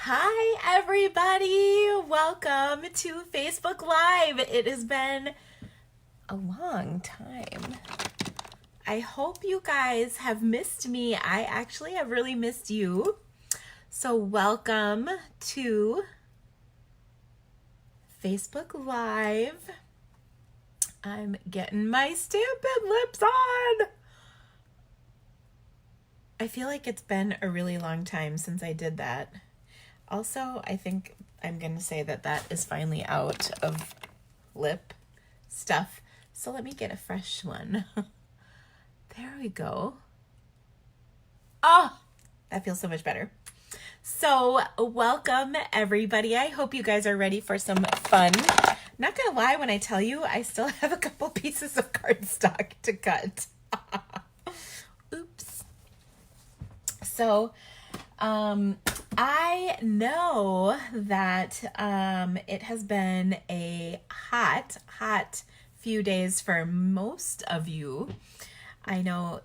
Hi, everybody. Welcome to Facebook Live. It has been a long time. I hope you guys have missed me. I actually have really missed you. So, welcome to Facebook Live. I'm getting my Stampin' Lips on. I feel like it's been a really long time since I did that. Also, I think I'm going to say that is finally out of lip stuff. So let me get a fresh one. There we go. Oh, that feels so much better. So welcome, everybody. I hope you guys are ready for some fun. Not going to lie, when I tell you, I still have a couple pieces of cardstock to cut. Oops. So, I know that it has been a hot few days for most of you. I know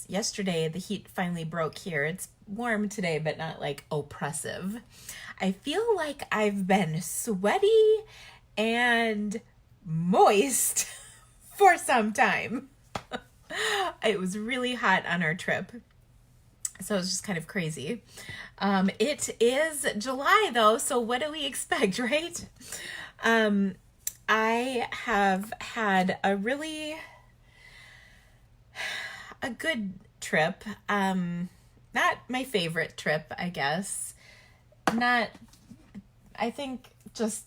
yesterday the heat finally broke here. It's warm today, but not like oppressive. I feel like I've been sweaty and moist for some time. It was really hot on our trip. So it's just kind of crazy. It is July though, so what do we expect, right? I have had a good trip. Not my favorite trip, I guess. I think just,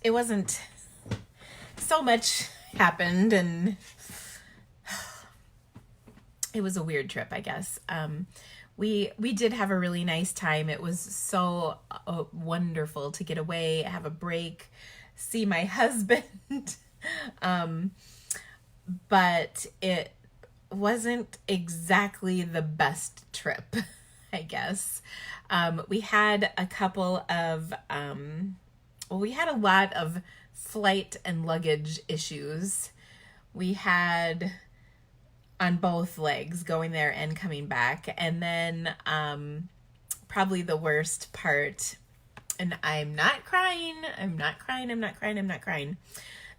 it wasn't, so much happened and it was a weird trip, I guess. We did have a really nice time. It was so wonderful to get away, have a break, see my husband. But it wasn't exactly the best trip, I guess. We had a couple of, we had a lot of flight and luggage issues. We had on both legs, going there and coming back. And then probably the worst part, and I'm not crying.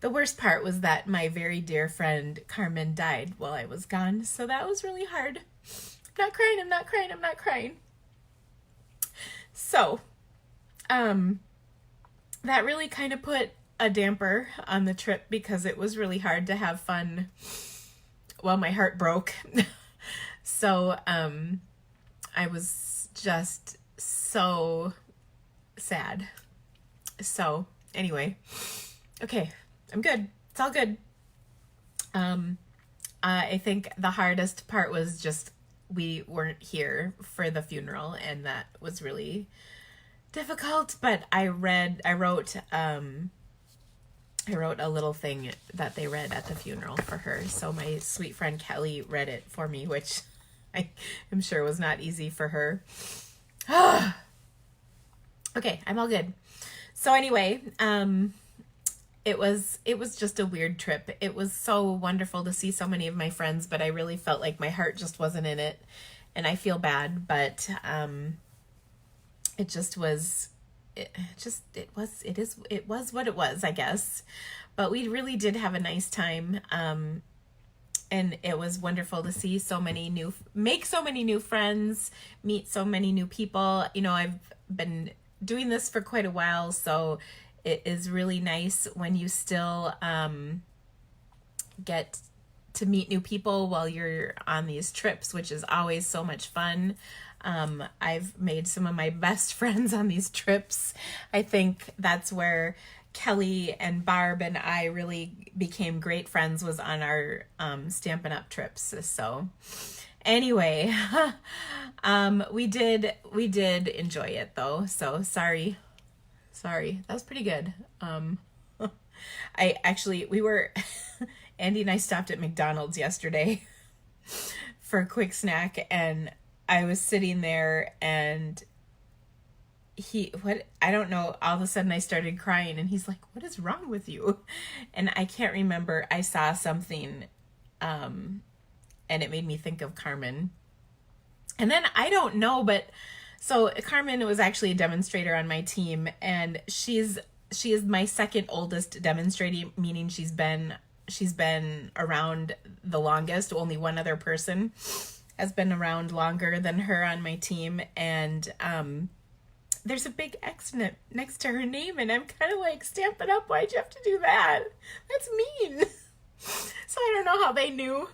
The worst part was that my very dear friend Carmen died while I was gone. So that was really hard. I'm not crying. So that really kind of put a damper on the trip because it was really hard to have fun. Well, my heart broke. So, I was just so sad. So, anyway. Okay, I'm good. It's all good. I think the hardest part was just we weren't here for the funeral, and that was really difficult, but I wrote a little thing that they read at the funeral for her. So my sweet friend Kelly read it for me, which I am sure was not easy for her. Okay, I'm all good. So anyway, it was just a weird trip. It was so wonderful to see so many of my friends, but I really felt like my heart just wasn't in it, and I feel bad, but it just was. It was what it was, I guess. But we really did have a nice time. And it was wonderful to see make so many new friends, meet so many new people. You know, I've been doing this for quite a while, so it is really nice when you still get to meet new people while you're on these trips, which is always so much fun. I've made some of my best friends on these trips. I think that's where Kelly and Barb and I really became great friends, was on our Stampin' Up! Trips. So anyway, we did enjoy it though. So sorry. That was pretty good. We were, Andy and I stopped at McDonald's yesterday for a quick snack, and I was sitting there and I don't know, all of a sudden I started crying, and he's like, "What is wrong with you?" And I can't remember, I saw something, and it made me think of Carmen. And then I don't know, but So Carmen was actually a demonstrator on my team, and she is my second oldest demonstrator, meaning she's been around the longest. Only one other person has been around longer than her on my team, and there's a big X next to her name, and I'm kind of like, Stampin' Up, why'd you have to do that? That's mean. So I don't know how they knew.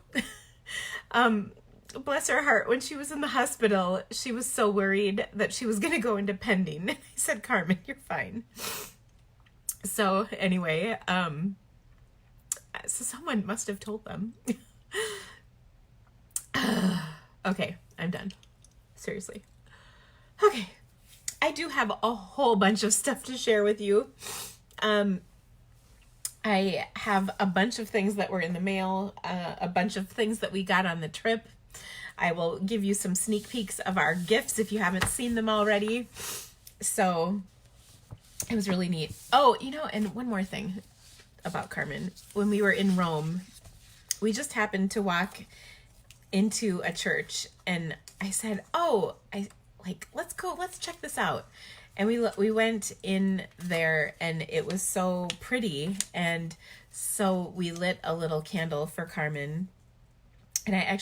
Bless her heart, when she was in the hospital, she was so worried that she was going to go into pending. I said, Carmen, you're fine. So anyway, so someone must have told them. Okay, I'm done. Seriously. Okay. I do have a whole bunch of stuff to share with you. I have a bunch of things that were in the mail, a bunch of things that we got on the trip. I will give you some sneak peeks of our gifts if you haven't seen them already. So it was really neat. Oh, and one more thing about Carmen. When we were in Rome, we just happened to walk into a church, and I said, let's check this out. And we went in there, and it was so pretty, and so we lit a little candle for Carmen. And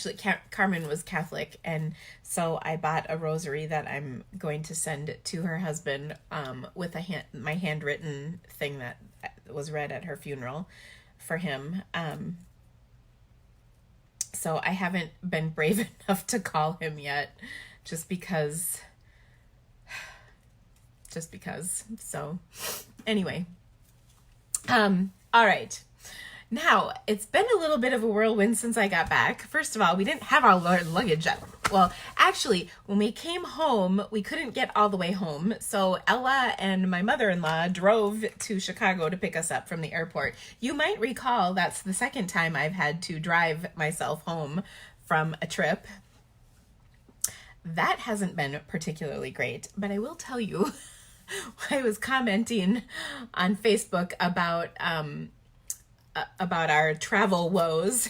Carmen was Catholic, and so I bought a rosary that I'm going to send to her husband with my handwritten thing that was read at her funeral for him. So I haven't been brave enough to call him yet, just because. So anyway, all right. Now, it's been a little bit of a whirlwind since I got back. First of all, we didn't have our luggage up. Well, actually, when we came home, we couldn't get all the way home. So Ella and my mother-in-law drove to Chicago to pick us up from the airport. You might recall that's the second time I've had to drive myself home from a trip. That hasn't been particularly great, but I will tell you, I was commenting on Facebook about our travel woes,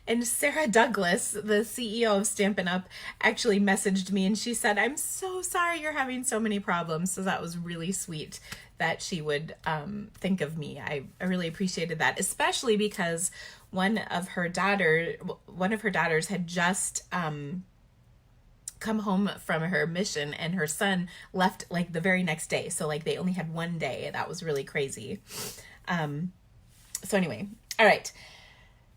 and Sarah Douglas, the CEO of Stampin' Up, actually messaged me, and she said, I'm so sorry you're having so many problems. So that was really sweet that she would think of me. I really appreciated that, especially because one of her daughters had just come home from her mission, and her son left like the very next day. So like they only had one day. That was really crazy. So anyway, all right.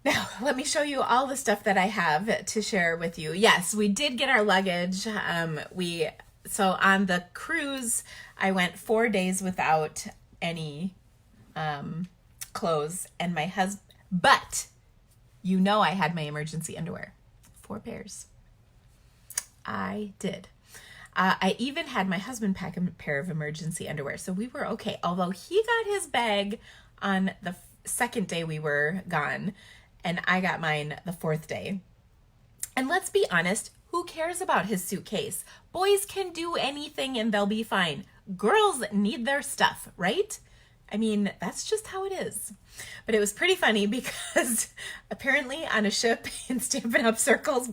Now, let me show you all the stuff that I have to share with you. Yes, we did get our luggage. So on the cruise, I went 4 days without any clothes, and my husband, but I had my emergency underwear, 4 pairs. I did. I even had my husband pack a pair of emergency underwear, so we were okay. Although he got his bag on the second day we were gone, and I got mine the 4th day. And let's be honest, who cares about his suitcase? Boys can do anything and they'll be fine. Girls need their stuff, right? I mean, that's just how it is. But it was pretty funny because apparently on a ship in Stampin' Up circles,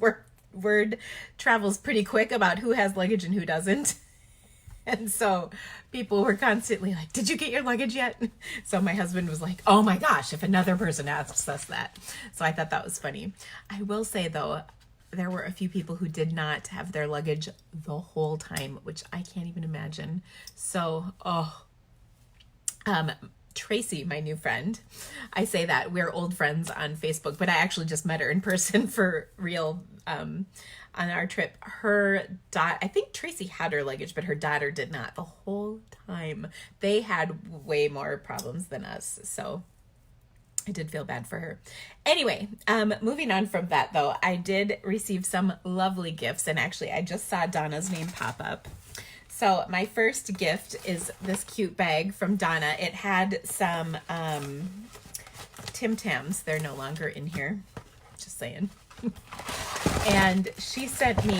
word travels pretty quick about who has luggage and who doesn't. And so people were constantly like, did you get your luggage yet? So my husband was like, oh my gosh, if another person asks us that. So I thought that was funny. I will say though, there were a few people who did not have their luggage the whole time, which I can't even imagine. So, Tracy, my new friend, I say that we're old friends on Facebook, but I actually just met her in person for real on our trip. I think Tracy had her luggage, but her daughter did not the whole time. They had way more problems than us, so I did feel bad for her. Anyway, moving on from that though, I did receive some lovely gifts, and actually I just saw Donna's name pop up. So my first gift is this cute bag from Donna. It had some Tim Tams. They're no longer in here, just saying. And she sent me,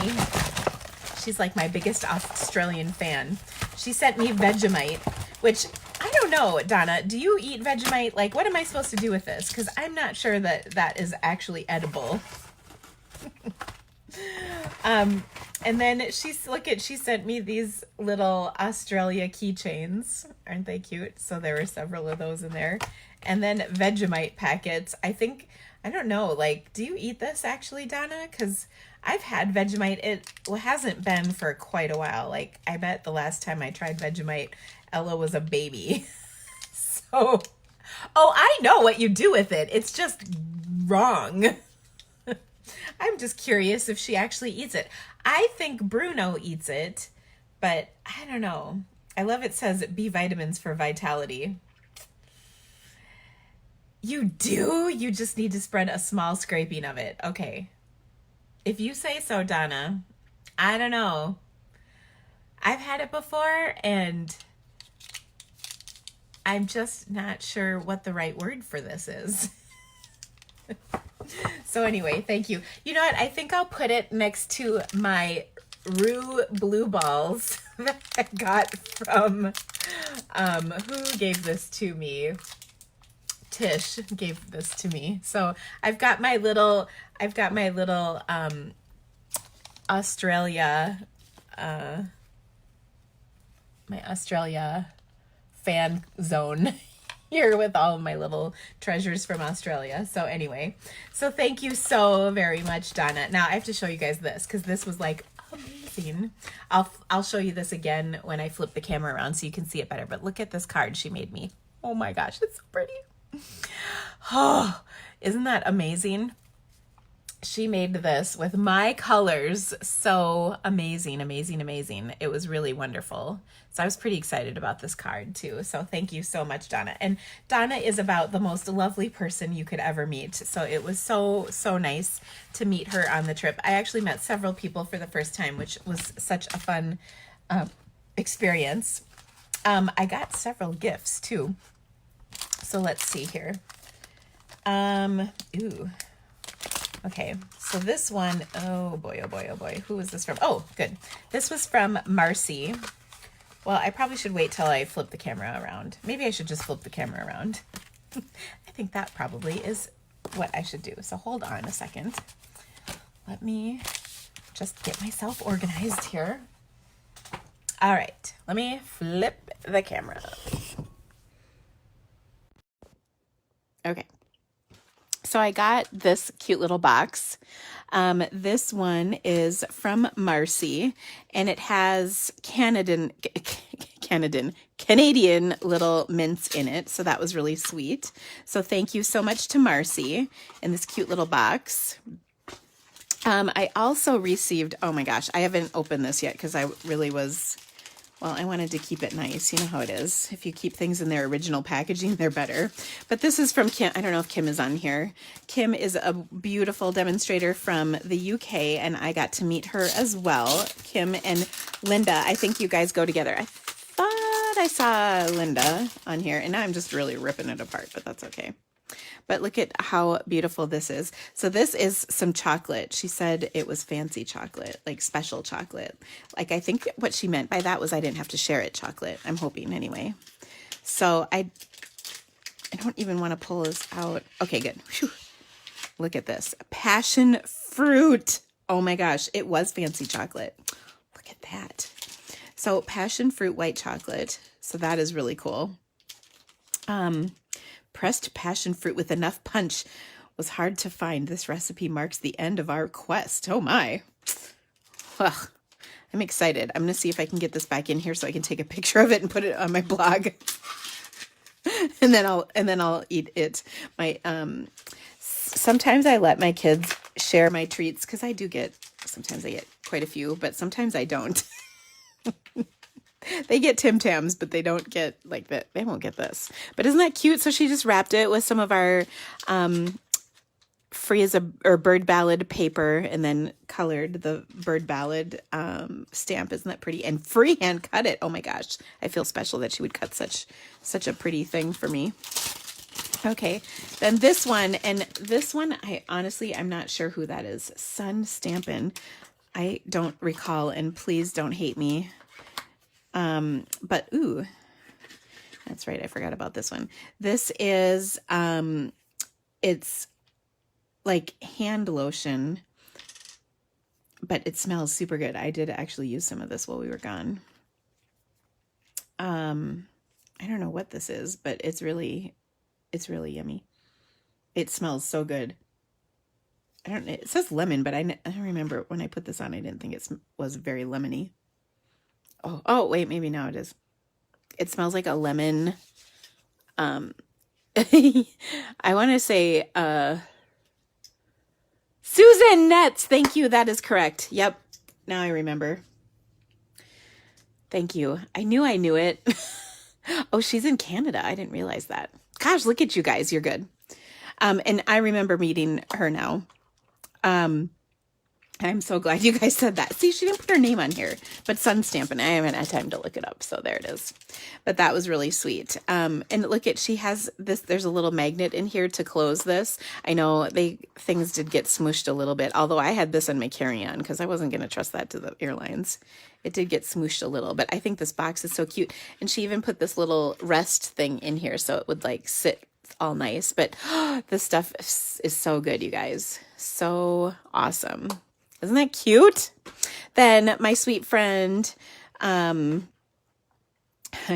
she's like my biggest Australian fan. She sent me Vegemite, which I don't know, Donna, do you eat Vegemite? Like, what am I supposed to do with this? Because I'm not sure that is actually edible. And then she sent me these little Australia keychains. Aren't they cute? So there were several of those in there. And then Vegemite packets. I don't know, like, do you eat this actually, Donna? Because I've had Vegemite. It hasn't been for quite a while. Like, I bet the last time I tried Vegemite, Ella was a baby. So, oh, I know what you do with it. It's just wrong. I'm just curious if she actually eats it. I think Bruno eats it, but I don't know. I love it says B vitamins for vitality. You do? You just need to spread a small scraping of it. Okay. If you say so, Donna. I don't know. I've had it before and I'm just not sure what the right word for this is. So anyway, thank you. You know what? I think I'll put it next to my Rue Blue Balls that I got from, who gave this to me? Tish gave this to me. So I've got my little Australia, my Australia fan zone here with all of my little treasures from Australia. So anyway, so thank you so very much, Donna. Now I have to show you guys this because this was like amazing. I'll show you this again when I flip the camera around so you can see it better. But look at this card she made me. Oh my gosh, it's so pretty. Oh, isn't that amazing? She made this with my colors. So amazing, amazing, amazing. It was really wonderful. So I was pretty excited about this card too. So thank you so much, Donna. And Donna is about the most lovely person you could ever meet. So it was so, so nice to meet her on the trip. I actually met several people for the first time, which was such a fun experience. I got several gifts too. So let's see here. Ooh. Okay, so this one, oh boy, oh boy, oh boy. Who was this from? Oh, good. This was from Marcy. Well, I probably should wait till I flip the camera around. Maybe I should just flip the camera around. I think that probably is what I should do. So hold on a second. Let me just get myself organized here. All right, let me flip the camera. Okay. So I got this cute little box. This one is from Marcy, and it has Canadian little mints in it. So that was really sweet. So thank you so much to Marcy in this cute little box. I also received, oh my gosh, I haven't opened this yet because I really was, well, I wanted to keep it nice. You know how it is. If you keep things in their original packaging, they're better. But this is from Kim. I don't know if Kim is on here. Kim is a beautiful demonstrator from the UK, and I got to meet her as well. Kim and Linda, I think you guys go together. I thought I saw Linda on here, and now I'm just really ripping it apart, but that's okay. But look at how beautiful this is. So this is some chocolate. She said it was fancy chocolate, like special chocolate. Like I think what she meant by that was I didn't have to share it chocolate. I'm hoping anyway. So I don't even want to pull this out. Okay, good. Whew. Look at this. Passion fruit. Oh my gosh, it was fancy chocolate. Look at that. So passion fruit white chocolate. So that is really cool. Pressed passion fruit with enough punch was hard to find. This recipe marks the end of our quest. Oh my. Ugh. I'm excited. I'm going to see if I can get this back in here so I can take a picture of it and put it on my blog. and then I'll eat it. Sometimes I let my kids share my treats because sometimes I get quite a few, but sometimes I don't. They get Tim Tams, but they don't get like that. They won't get this. But isn't that cute? So she just wrapped it with some of our free as or bird ballad paper and then colored the bird ballad stamp. Isn't that pretty? And freehand cut it. Oh my gosh. I feel special that she would cut such a pretty thing for me. Okay. Then this one, I'm not sure who that is. Sun Stampin'. I don't recall, and please don't hate me. But ooh, that's right. I forgot about this one. This is, it's like hand lotion. but it smells super good. I did actually use some of this while we were gone. I don't know what this is, but it's really yummy. It smells so good. It says lemon, but I don't remember when I put this on. I didn't think it was very lemony. Oh, wait, maybe now it is. It smells like a lemon. I want to say, Susan Nets. Thank you. That is correct. Yep. Now I remember. Thank you. I knew it. Oh, she's in Canada. I didn't realize that. Gosh, look at you guys. You're good. And I remember meeting her now. I'm so glad you guys said that. See, she didn't put her name on here, but sun stamping. I haven't had time to look it up, so there it is. But that was really sweet. And look at, she has this, there's a little magnet in here to close this. I know things did get smooshed a little bit, although I had this on my carry-on because I wasn't going to trust that to the airlines. It did get smooshed a little, but I think this box is so cute. And she even put this little rest thing in here so it would like sit all nice. But this stuff is so good, you guys. So awesome. Isn't that cute? Then my sweet friend, I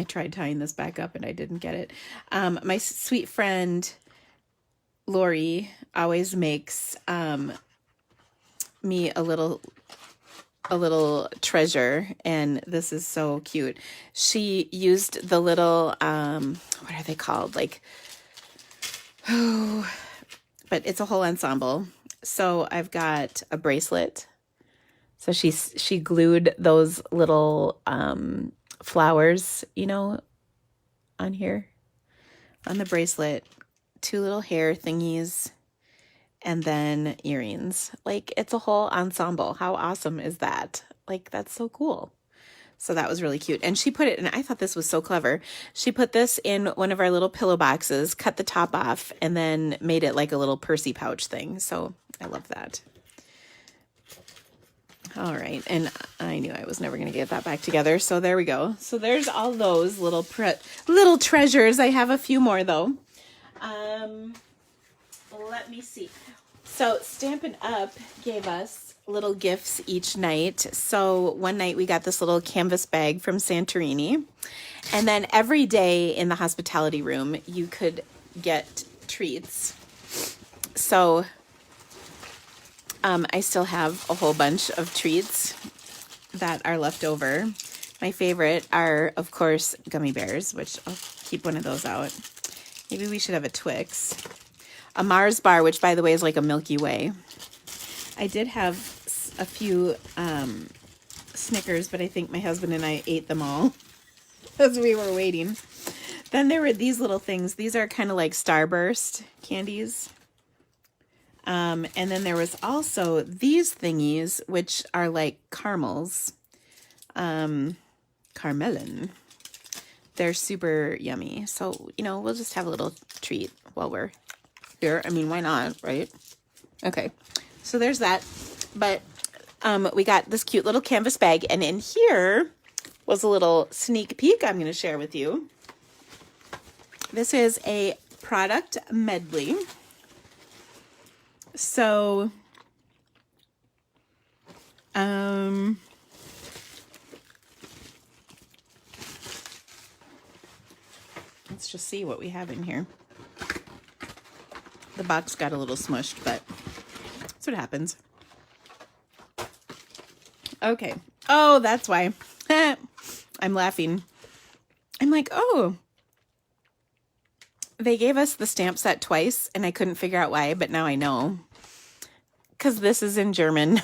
tried tying this back up and I didn't get it. My sweet friend, Lori, always makes me a little treasure, and this is so cute. She used the little, what are they called? Like, oh, but it's a whole ensemble. So I've got a bracelet. So she glued those little flowers, on here, on the bracelet, 2 little hair thingies, and then earrings. Like, it's a whole ensemble. How awesome is that? Like, that's so cool. So that was really cute. And she put it, and I thought this was so clever. She put this in one of our little pillow boxes, cut the top off, and then made it like a little pursey pouch thing. So I love that. All right. And I knew I was never going to get that back together. So there we go. So there's all those little treasures. I have a few more though. Let me see. So Stampin' Up! Gave us little gifts each night. So one night we got this little canvas bag from Santorini. And then every day in the hospitality room, you could get treats. So I still have a whole bunch of treats that are left over. My favorite are, of course, gummy bears, which I'll keep one of those out. Maybe we should have a Twix. A Mars bar, which, by the way, is like a Milky Way. I did have a few Snickers, but I think my husband and I ate them all as we were waiting. Then there were these little things. These are kind of like Starburst candies. And then there was also these thingies, which are like caramels. Carmelin. They're super yummy. So, we'll just have a little treat while we're here. I mean, why not, right? Okay. So there's that. But we got this cute little canvas bag. And in here was a little sneak peek I'm going to share with you. This is a product medley. So, let's just see what we have in here. The box got a little smushed, but that's what happens. Okay. Oh, that's why. I'm laughing. I'm like, oh, they gave us the stamp set twice, and I couldn't figure out why, but now I know. Because this is in German.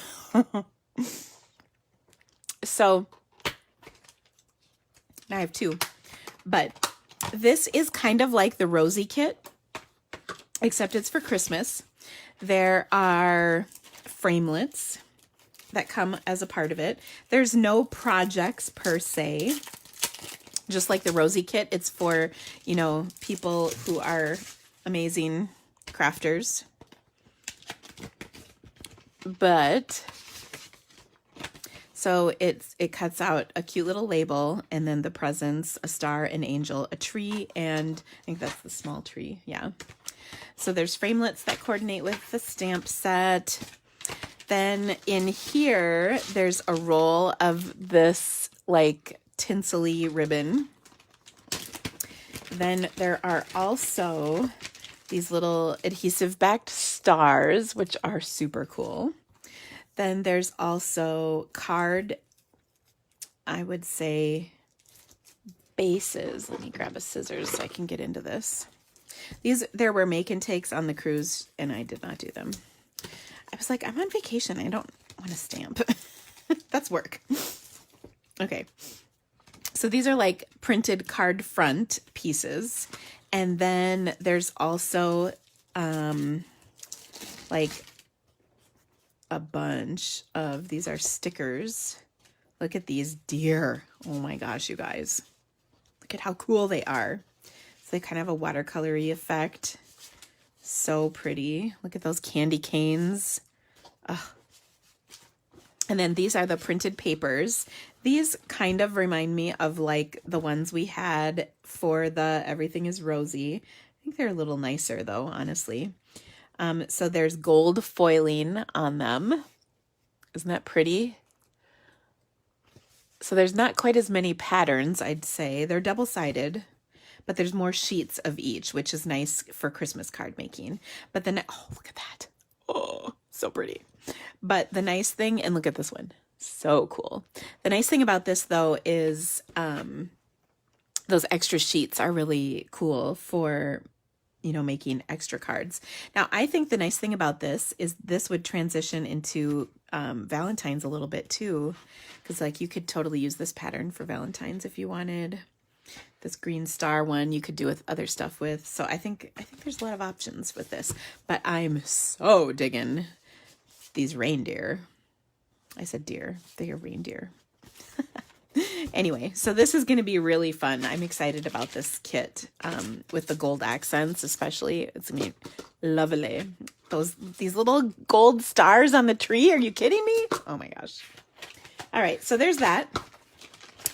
So, now I have 2. But this is kind of like the Rosie kit, except it's for Christmas. There are framelits that come as a part of it. There's no projects per se. Just like the Rosie kit, it's for, people who are amazing crafters. But, so it cuts out a cute little label, and then the presents, a star, an angel, a tree, and I think that's the small tree, yeah. So there's framelits that coordinate with the stamp set. Then in here, there's a roll of this like tinsely ribbon. Then there are also these little adhesive backed stars, which are super cool. Then there's also card, I would say, bases. Let me grab a scissors so I can get into this. There were make and takes on the cruise, and I did not do them. I was like, I'm on vacation. I don't want to stamp. That's work. Okay. So these are like printed card front pieces. And then there's also like a bunch of, these are stickers. Look at these deer. Oh my gosh, you guys. Look at how cool they are. So they kind of have a watercolory effect. So pretty. Look at those candy canes. Ugh. And then these are the printed papers. These kind of remind me of like the ones we had for the Everything is Rosy. I think they're a little nicer though, honestly. So there's gold foiling on them. Isn't that pretty? So there's not quite as many patterns, I'd say. They're double-sided, but there's more sheets of each, which is nice for Christmas card making. But then, oh, look at that. Oh, so pretty. But the nice thing, and look at this one. So cool. The nice thing about this, though, is those extra sheets are really cool for, you know, making extra cards. Now, I think the nice thing about this is this would transition into Valentine's a little bit too, because like you could totally use this pattern for Valentine's if you wanted. This green star one you could do with other stuff with. So I think there's a lot of options with this, but I'm so digging these reindeer. I said deer, they are reindeer. Anyway, so this is going to be really fun. I'm excited about this kit with the gold accents, especially. It's going to be lovely. These little gold stars on the tree. Are you kidding me? Oh my gosh. All right, so there's that.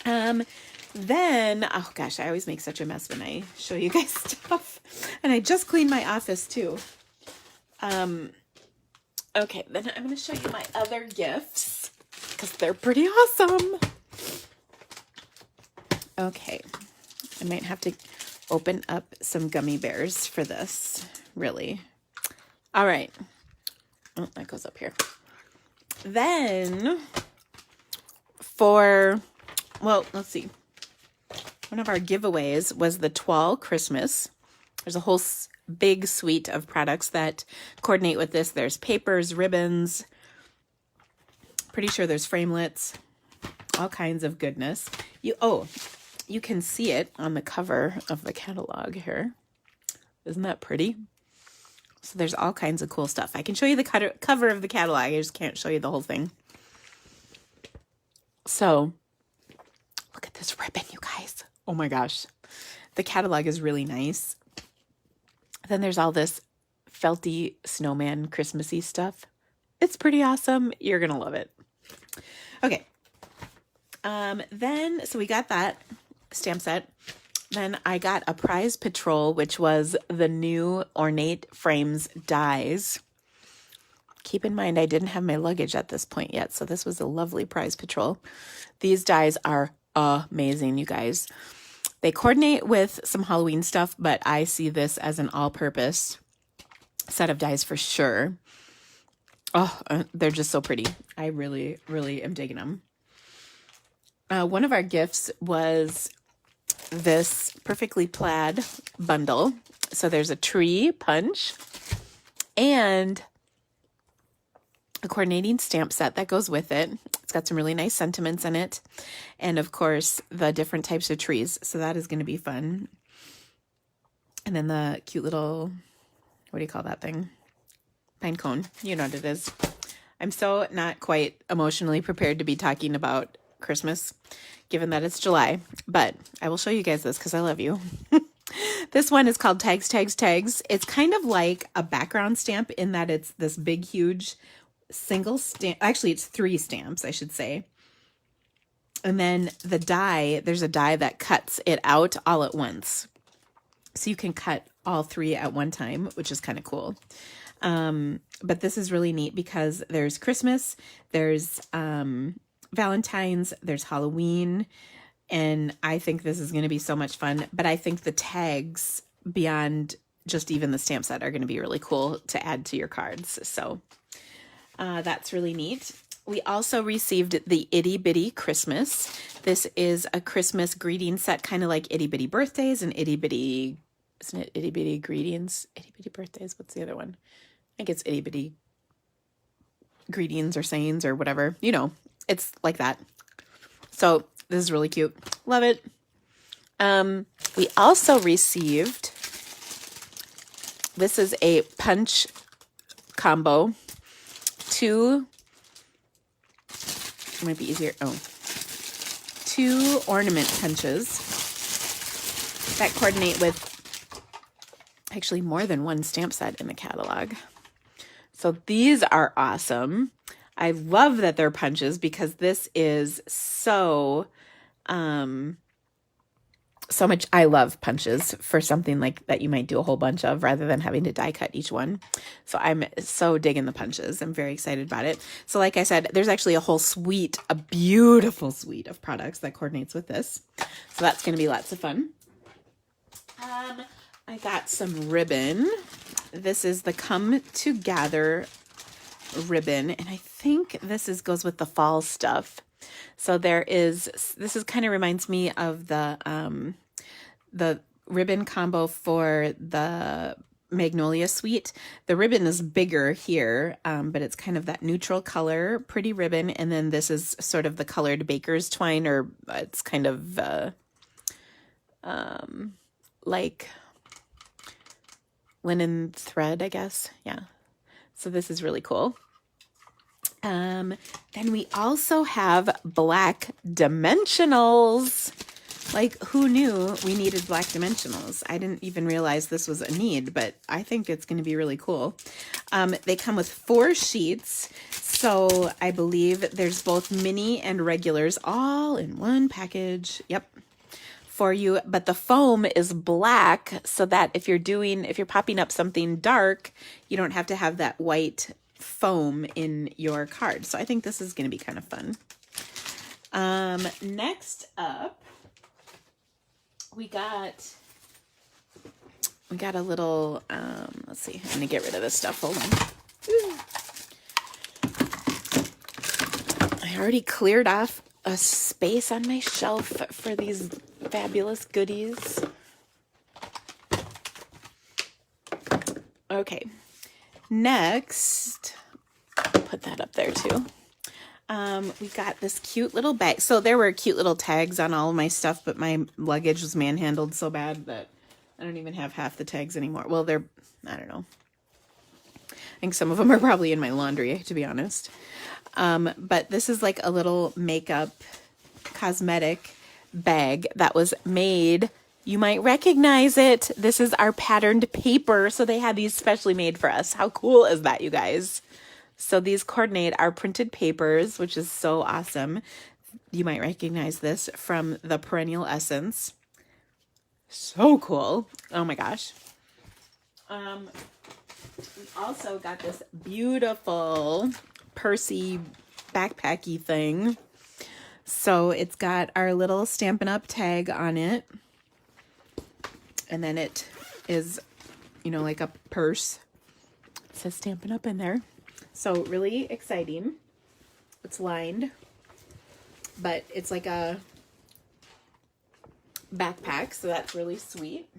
Then, oh gosh, I always make such a mess when I show you guys stuff. And I just cleaned my office too. Okay, then I'm going to show you my other gifts because they're pretty awesome. Okay, I might have to open up some gummy bears for this, really. All right. Oh, that goes up here. Then well, let's see. One of our giveaways was the Toile Christmas. There's a whole big suite of products that coordinate with this. There's papers, ribbons. Pretty sure there's framelits. All kinds of goodness. You can see it on the cover of the catalog here. Isn't that pretty? So there's all kinds of cool stuff. I can show you the cover of the catalog. I just can't show you the whole thing. So look at this ribbon, you guys. Oh my gosh. The catalog is really nice. Then there's all this felty snowman Christmassy stuff. It's pretty awesome. You're going to love it. Okay. So we got that stamp set. Then I got a Prize Patrol, which was the new Ornate Frames dies. Keep in mind, I didn't have my luggage at this point yet, so this was a lovely Prize Patrol. These dies are amazing, you guys. They coordinate with some Halloween stuff, but I see this as an all-purpose set of dies for sure. Oh, they're just so pretty. I really, really am digging them. One of our gifts was this Perfectly Plaid bundle. So there's a tree punch and a coordinating stamp set that goes with it. It's got some really nice sentiments in it. And of course, the different types of trees. So that is going to be fun. And then the cute little, what do you call that thing? Pine cone. You know what it is. I'm so not quite emotionally prepared to be talking about Christmas, given that it's July, but I will show you guys this because I love you. This one is called Tags, Tags, Tags. It's kind of like a background stamp in that it's this big, huge single stamp. Actually, it's 3 stamps, I should say. And then the die, there's a die that cuts it out all at once. So you can cut all 3 at one time, which is kind of cool. But this is really neat because there's Christmas, there's Valentine's, there's Halloween, and I think this is going to be so much fun. But I think the tags beyond just even the stamp set are going to be really cool to add to your cards. So that's really neat. We also received the Itty Bitty Christmas. This is a Christmas greeting set, kind of like Itty Bitty Birthdays and Itty Bitty, isn't it Itty Bitty Greetings? Itty Bitty Birthdays, what's the other one? I think it's Itty Bitty Greetings or Sayings or whatever. You know, it's like that. So this is really cute. Love it. We also received, this is a punch combo. Two, it might be easier. Oh, 2 ornament punches that coordinate with actually more than one stamp set in the catalog. So these are awesome. I love that they're punches because this is so much. I love punches for something like that you might do a whole bunch of rather than having to die cut each one. So I'm so digging the punches. I'm very excited about it. So like I said, there's actually a whole suite, a beautiful suite of products that coordinates with this. So that's going to be lots of fun. I got some ribbon. This is the Come Together ribbon, and I think this goes with the fall stuff. So this is kind of reminds me of the ribbon combo for the Magnolia Suite. The ribbon is bigger here, but it's kind of that neutral color, pretty ribbon, and then this is sort of the colored baker's twine, or it's kind of like linen thread, I guess. Yeah. So this is really cool. Then we also have black dimensionals. Like, who knew we needed black dimensionals? I didn't even realize this was a need, but I think it's going to be really cool. They come with 4 sheets. So I believe there's both mini and regulars all in one package. Yep. For you, but the foam is black so that if you're popping up something dark, you don't have to have that white foam in your card. So I think this is going to be kind of fun. Next up, we got a little, let's see, I'm going to get rid of this stuff. Hold on. I already cleared off a space on my shelf for these fabulous goodies. Okay, next, put that up there too. We got this cute little bag. So there were cute little tags on all of my stuff, but my luggage was manhandled so bad that I don't even have half the tags anymore. Well, I don't know. I think some of them are probably in my laundry, to be honest. But this is like a little makeup cosmetic bag that was made. You might recognize it. This is our patterned paper. So they had these specially made for us. How cool is that, you guys? So these coordinate our printed papers, which is so awesome. You might recognize this from the Perennial Essence. So cool. Oh my gosh. We also got this beautiful Percy backpacky thing. So it's got our little Stampin' Up! Tag on it. And then it is, like a purse. It says Stampin' Up! In there. So really exciting. It's lined. But it's like a backpack, so that's really sweet.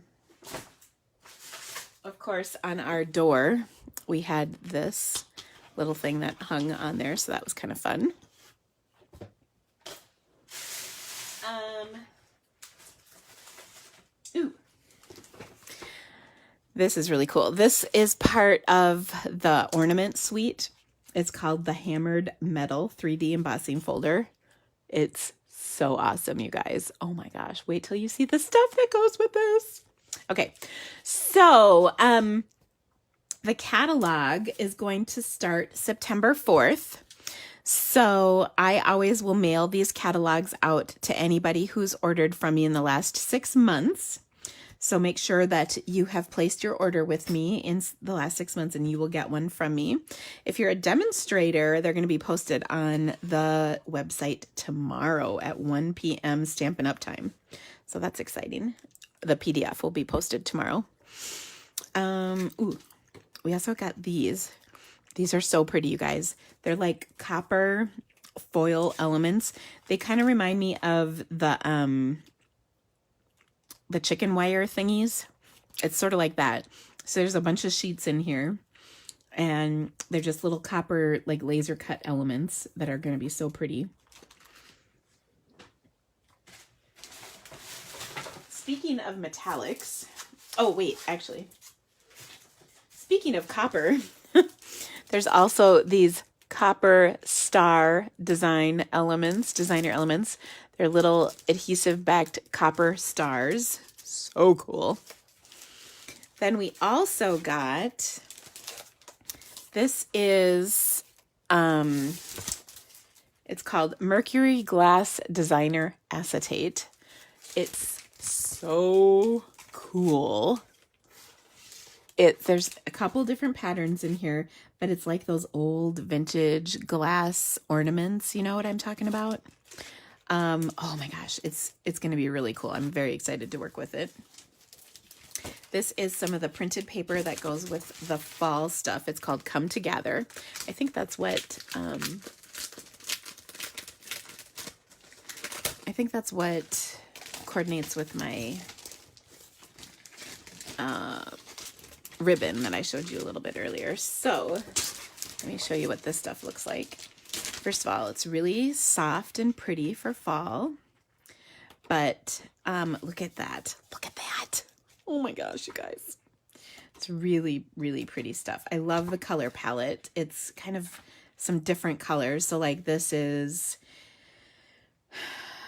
Of course, on our door, we had this little thing that hung on there, so that was kind of fun. Ooh. This is really cool. This is part of the ornament suite. It's called the Hammered Metal 3D embossing folder. It's so awesome, you guys. Oh my gosh. Wait till you see the stuff that goes with this. Okay. So, the catalog is going to start September 4th. So I always will mail these catalogs out to anybody who's ordered from me in the last 6 months. So make sure that you have placed your order with me in the last 6 months and you will get one from me. If you're a demonstrator, they're going to be posted on the website tomorrow at 1 p.m. Stampin' Up! Time. So that's exciting. The PDF will be posted tomorrow. Ooh, we also got these. These are so pretty, you guys. They're like copper foil elements. They kind of remind me of the chicken wire thingies. It's sort of like that. So there's a bunch of sheets in here, and they're just little copper, like laser cut elements that are going to be so pretty. Speaking of metallics, oh wait, actually, speaking of copper, there's also these copper star designer elements. They're little adhesive backed copper stars. So cool. Then we also got, this is, it's called Mercury Glass Designer Acetate. It's so cool. There's a couple different patterns in here, but it's like those old vintage glass ornaments. You know what I'm talking about? Oh my gosh, it's going to be really cool. I'm very excited to work with it. This is some of the printed paper that goes with the fall stuff. It's called Come Together. I think that's what coordinates with my ribbon that I showed you a little bit earlier. So let me show you what this stuff looks like. First of all, it's really soft and pretty for fall, but look at that. Look at that. Oh my gosh, you guys. It's really, really pretty stuff. I love the color palette. It's kind of some different colors. So like this is,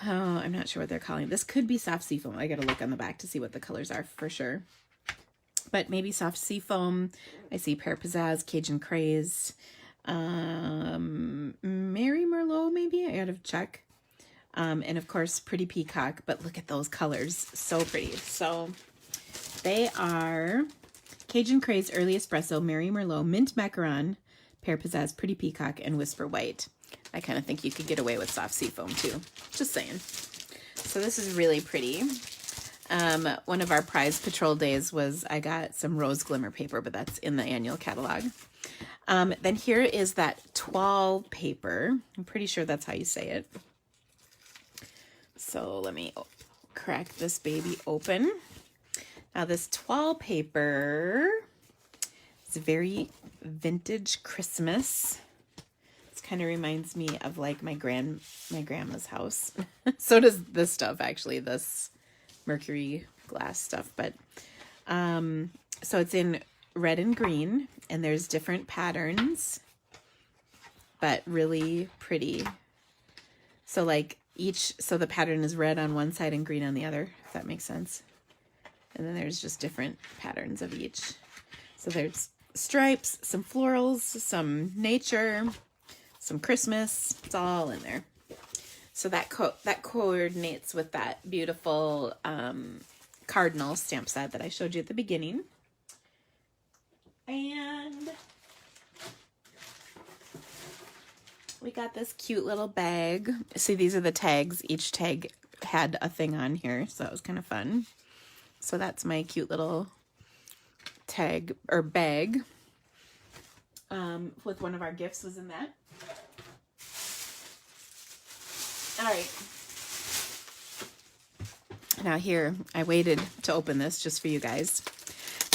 oh, I'm not sure what they're calling it. This could be soft seafoam. I got to look on the back to see what the colors are for sure. But maybe soft seafoam. I see Pear Pizzazz, Cajun Craze, Mary Merlot maybe. I gotta check. And of course, Pretty Peacock. But look at those colors. So pretty. So they are Cajun Craze, Early Espresso, Mary Merlot, Mint Macaron, Pear Pizzazz, Pretty Peacock, and Whisper White. I kind of think you could get away with soft seafoam too. Just saying. So this is really pretty. One of our prize patrol days was I got some rose glimmer paper, but that's in the annual catalog. Then here is that toile paper. I'm pretty sure that's how you say it. So let me crack this baby open. Now this toile paper is very vintage Christmas. This kind of reminds me of like my grandma's house. So does this stuff actually, this Mercury glass stuff. But so it's in red and green, and there's different patterns, but really pretty. So like so the pattern is red on one side and green on the other, if that makes sense. And then there's just different patterns of each. So there's stripes, some florals, some nature, some Christmas. It's all in there. So that coordinates with that beautiful cardinal stamp set that I showed you at the beginning. And we got this cute little bag. See, these are the tags. Each tag had a thing on here, so that was kind of fun. So that's my cute little tag or bag with one of our gifts was in that. All right. Now here, I waited to open this just for you guys.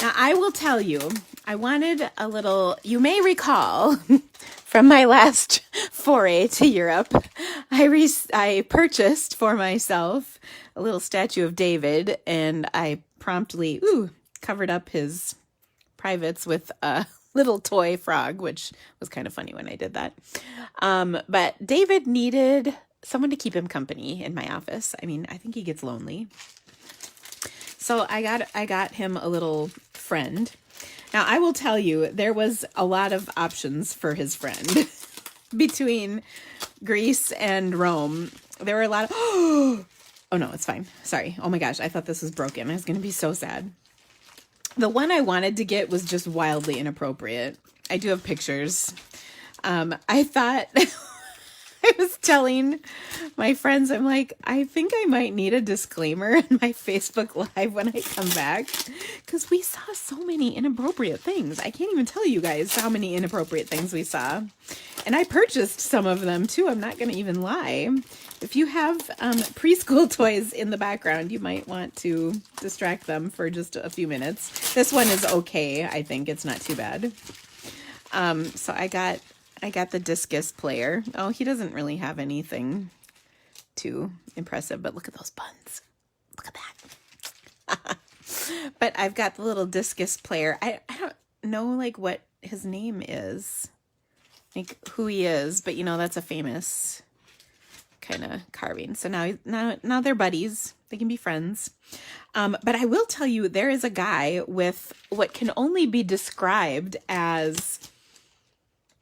Now I will tell you, I wanted a little, you may recall from my last foray to Europe, I purchased for myself a little statue of David, and I promptly, covered up his privates with a little toy frog, which was kind of funny when I did that. But David needed someone to keep him company in my office. I mean, I think he gets lonely. So I got him a little friend. Now, I will tell you, there was a lot of options for his friend. Between Greece and Rome, there were a lot of, Oh no, it's fine. Sorry. Oh my gosh, I thought this was broken. I was going to be so sad. The one I wanted to get was just wildly inappropriate. I do have pictures. I thought I was telling my friends, I'm like, I think I might need a disclaimer in my Facebook Live when I come back, because we saw so many inappropriate things. I can't even tell you guys how many inappropriate things we saw. And I purchased some of them too. I'm not going to even lie. If you have preschool toys in the background, you might want to distract them for just a few minutes. This one is okay. I think it's not too bad. So I got the discus player. Oh, he doesn't really have anything too impressive, but look at those buns. Look at that. But I've got the little discus player. I don't know like what his name is, like who he is, but you know, that's a famous kind of carving. So now they're buddies. They can be friends. But I will tell you, there is a guy with what can only be described as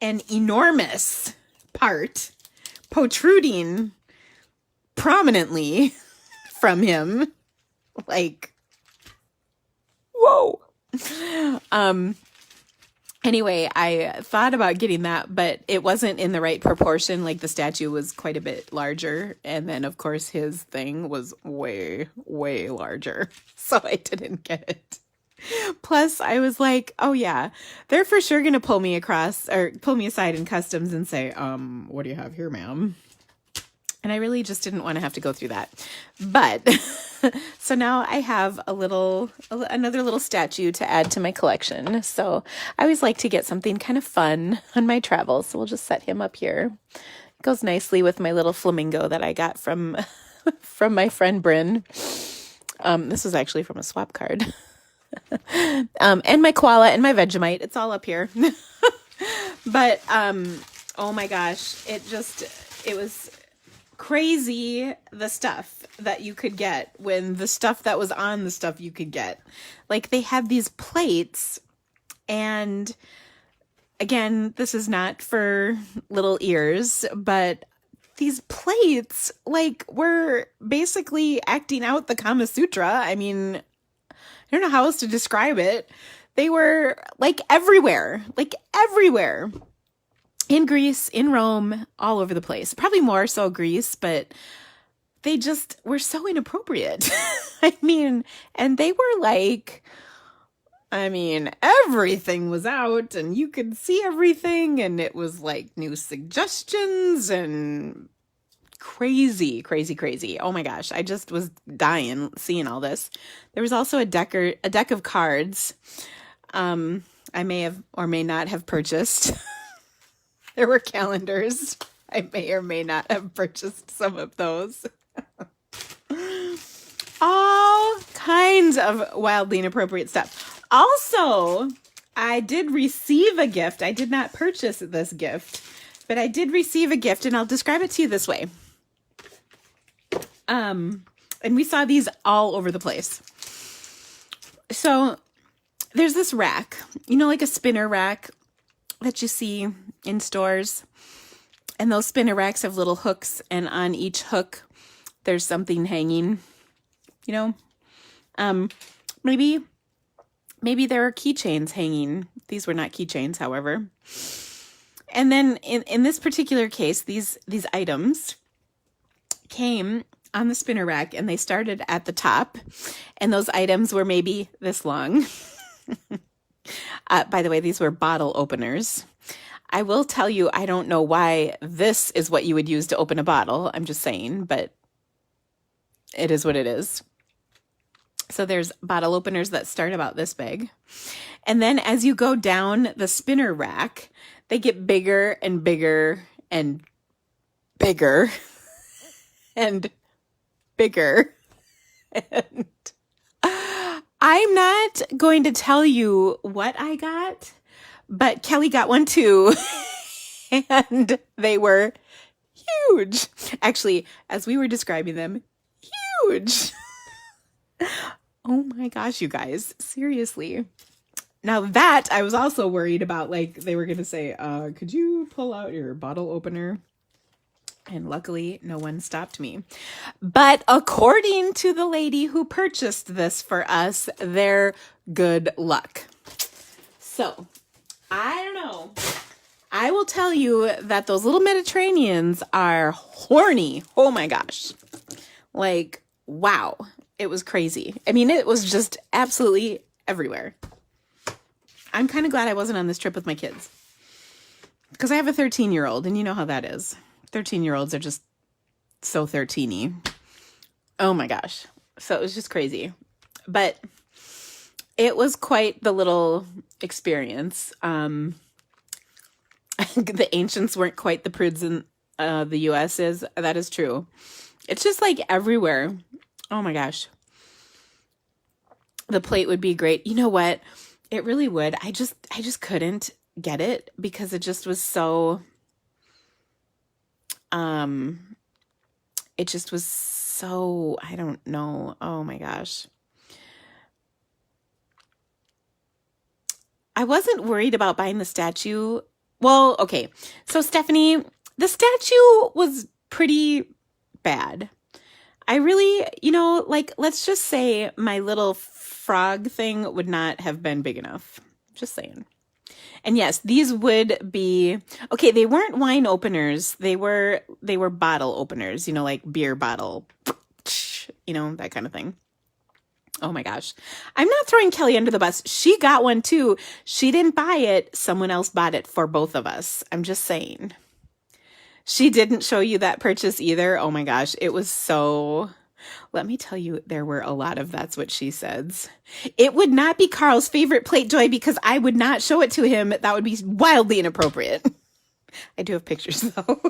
an enormous part protruding prominently from him. Like, whoa. Anyway, I thought about getting that, but it wasn't in the right proportion. Like the statue was quite a bit larger. And then of course his thing was way, way larger. So I didn't get it. Plus, I was like, oh yeah, they're for sure going to pull me aside in customs and say, what do you have here, ma'am? And I really just didn't want to have to go through that. But so now I have another little statue to add to my collection. So I always like to get something kind of fun on my travels. So we'll just set him up here. It goes nicely with my little flamingo that I got from my friend Bryn. This was actually from a swap card. And my koala and my Vegemite, it's all up here. But oh my gosh, it was crazy, the stuff that you could get when the stuff that was on the stuff you could get. Like they had these plates, and again, this is not for little ears, but these plates like were basically acting out the Kama Sutra. I mean, I don't know how else to describe it. They were like everywhere in Greece, in Rome, all over the place. Probably more so Greece, but they just were so inappropriate. I mean, and they were like, I mean, everything was out and you could see everything, and it was like new suggestions and crazy. Oh my gosh, I just was dying seeing all this. There was also a deck of cards I may have or may not have purchased. There were calendars. I may or may not have purchased some of those. All kinds of wildly inappropriate stuff. Also, I did receive a gift. I did not purchase this gift, but I did receive a gift, and I'll describe it to you this way. And we saw these all over the place. So there's this rack, you know, like a spinner rack that you see in stores. And those spinner racks have little hooks, and on each hook, there's something hanging, you know. Maybe there are keychains hanging. These were not keychains, however. And then in this particular case, these items came on the spinner rack, and they started at the top, and those items were maybe this long. By the way, these were bottle openers. I will tell you, I don't know why this is what you would use to open a bottle. I'm just saying, but it is what it is. So there's bottle openers that start about this big. And then as you go down the spinner rack, they get bigger and bigger and bigger and bigger. And I'm not going to tell you what I got, but Kelly got one too. And they were huge. Actually, as we were describing them, huge. Oh my gosh, you guys, seriously. Now that I was also worried about, like, they were going to say, could you pull out your bottle opener? And luckily, no one stopped me. But according to the lady who purchased this for us, they're good luck. So, I don't know. I will tell you that those little Mediterraneans are horny. Oh my gosh. Like, wow. It was crazy. I mean, it was just absolutely everywhere. I'm kind of glad I wasn't on this trip with my kids. Because I have a 13-year-old, and you know how that is. 13-year-olds are just so 13-y. Oh my gosh. So it was just crazy. But it was quite the little experience. The ancients weren't quite the prudes in the U.S. is. That is true. It's just like everywhere. Oh my gosh. The plate would be great. You know what? It really would. I just couldn't get it because it just was so it just was so, I don't know. Oh my gosh. I wasn't worried about buying the statue. Well, okay. So Stephanie, the statue was pretty bad. I really, like, let's just say my little frog thing would not have been big enough. Just saying. And yes, these would be, okay, they weren't wine openers. They were bottle openers, like beer bottle, that kind of thing. Oh my gosh. I'm not throwing Kelly under the bus. She got one too. She didn't buy it. Someone else bought it for both of us. I'm just saying. She didn't show you that purchase either. Oh my gosh. It was so... Let me tell you, there were a lot of that's what she says. It would not be Carl's favorite plate, Joy, because I would not show it to him. That would be wildly inappropriate. I do have pictures, though.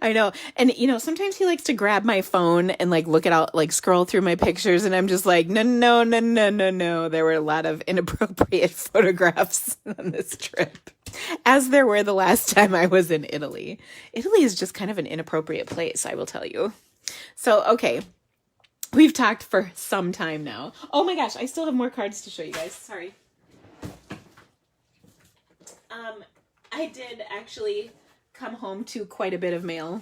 I know. And, sometimes he likes to grab my phone and, like, look at all, like, scroll through my pictures. And I'm just like, no. There were a lot of inappropriate photographs on this trip, as there were the last time I was in Italy. Italy is just kind of an inappropriate place, I will tell you. So, okay, we've talked for some time now. Oh my gosh, I still have more cards to show you guys. Sorry. I did actually come home to quite a bit of mail.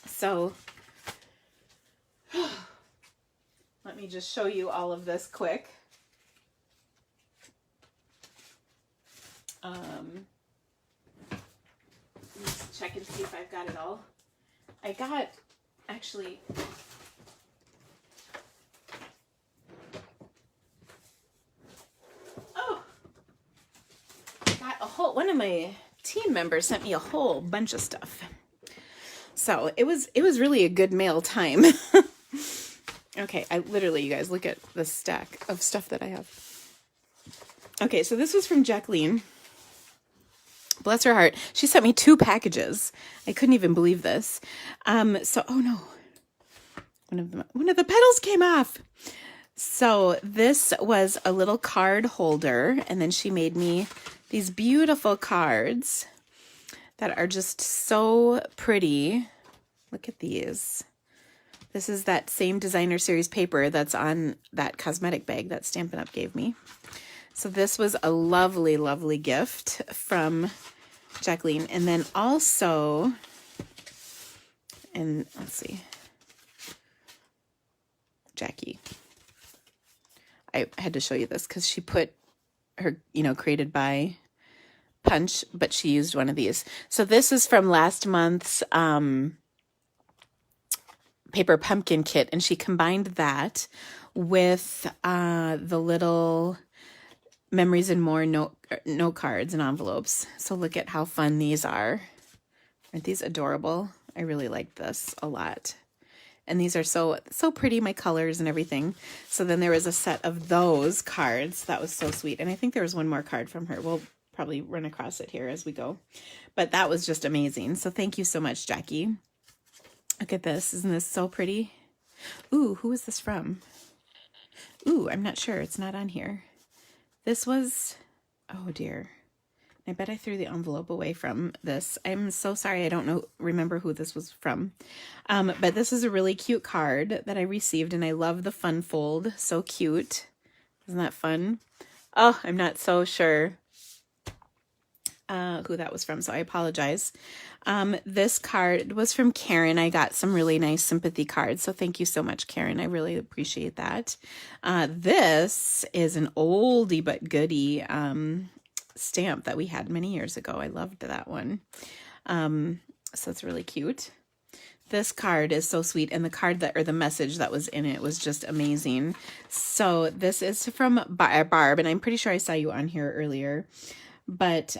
So, let me just show you all of this quick. Let's check and see if I've got it all. I got... Actually, got a whole, one of my team members sent me a whole bunch of stuff. So it was really a good mail time. Okay, I literally, you guys, look at the stack of stuff that I have. Okay, so this was from Jacqueline. Bless her heart. She sent me 2 packages. I couldn't even believe this. So, oh no. One of the petals came off. So this was a little card holder. And then she made me these beautiful cards that are just so pretty. Look at these. This is that same designer series paper that's on that cosmetic bag that Stampin' Up! Gave me. So this was a lovely, lovely gift from Jacqueline. And then also, and let's see, Jackie. I had to show you this because she put her, created by Punch, but she used one of these. So this is from last month's paper pumpkin kit, and she combined that with the little Memories and More note cards and envelopes. So look at how fun these are. Aren't these adorable? I really like this a lot. And these are so pretty, my colors and everything. So then there was a set of those cards. That was so sweet. And I think there was one more card from her. We'll probably run across it here as we go. But that was just amazing. So thank you so much, Jackie. Look at this. Isn't this so pretty? Ooh, who is this from? Ooh, I'm not sure. It's not on here. This was, oh dear. I bet I threw the envelope away from this. I'm so sorry. I don't remember who this was from. But this is a really cute card that I received, and I love the fun fold. So cute. Isn't that fun? Oh, I'm not so sure who that was from, so I apologize. This card was from Karen. I got some really nice sympathy cards, so thank you so much, Karen. I really appreciate that. This is an oldie but goodie stamp that we had many years ago. I loved that one. So it's really cute. This card is so sweet, and the card that, or the message that was in it was just amazing. So this is from Barb, and I'm pretty sure I saw you on here earlier. But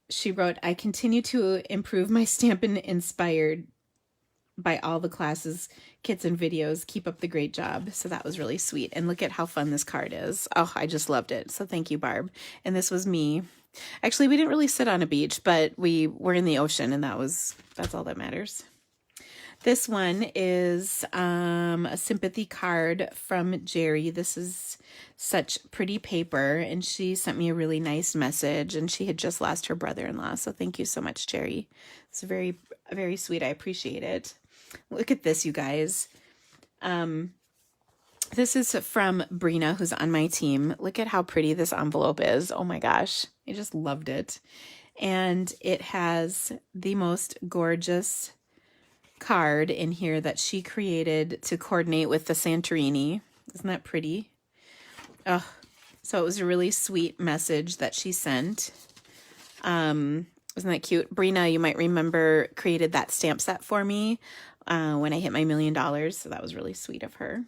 she wrote, I continue to improve my Stampin' inspired by all the classes, kits, and videos. Keep up the great job. So that was really sweet. And look at how fun this card is. Oh, I just loved it. So thank you, Barb. And this was me. Actually, we didn't really sit on a beach, but we were in the ocean, and that's all that matters. This one is a sympathy card from Jerry. This is such pretty paper, and she sent me a really nice message, and she had just lost her brother-in-law. So thank you so much, Jerry. It's very, very sweet. I appreciate it. Look at this, you guys. This is from Brina, who's on my team. Look at how pretty this envelope is. Oh my gosh. I just loved it. And it has the most gorgeous card in here that she created to coordinate with the Santorini. Isn't that pretty? Oh, so it was a really sweet message that she sent. Isn't that cute? Brina, you might remember, created that stamp set for me when I hit my $1 million. So that was really sweet of her.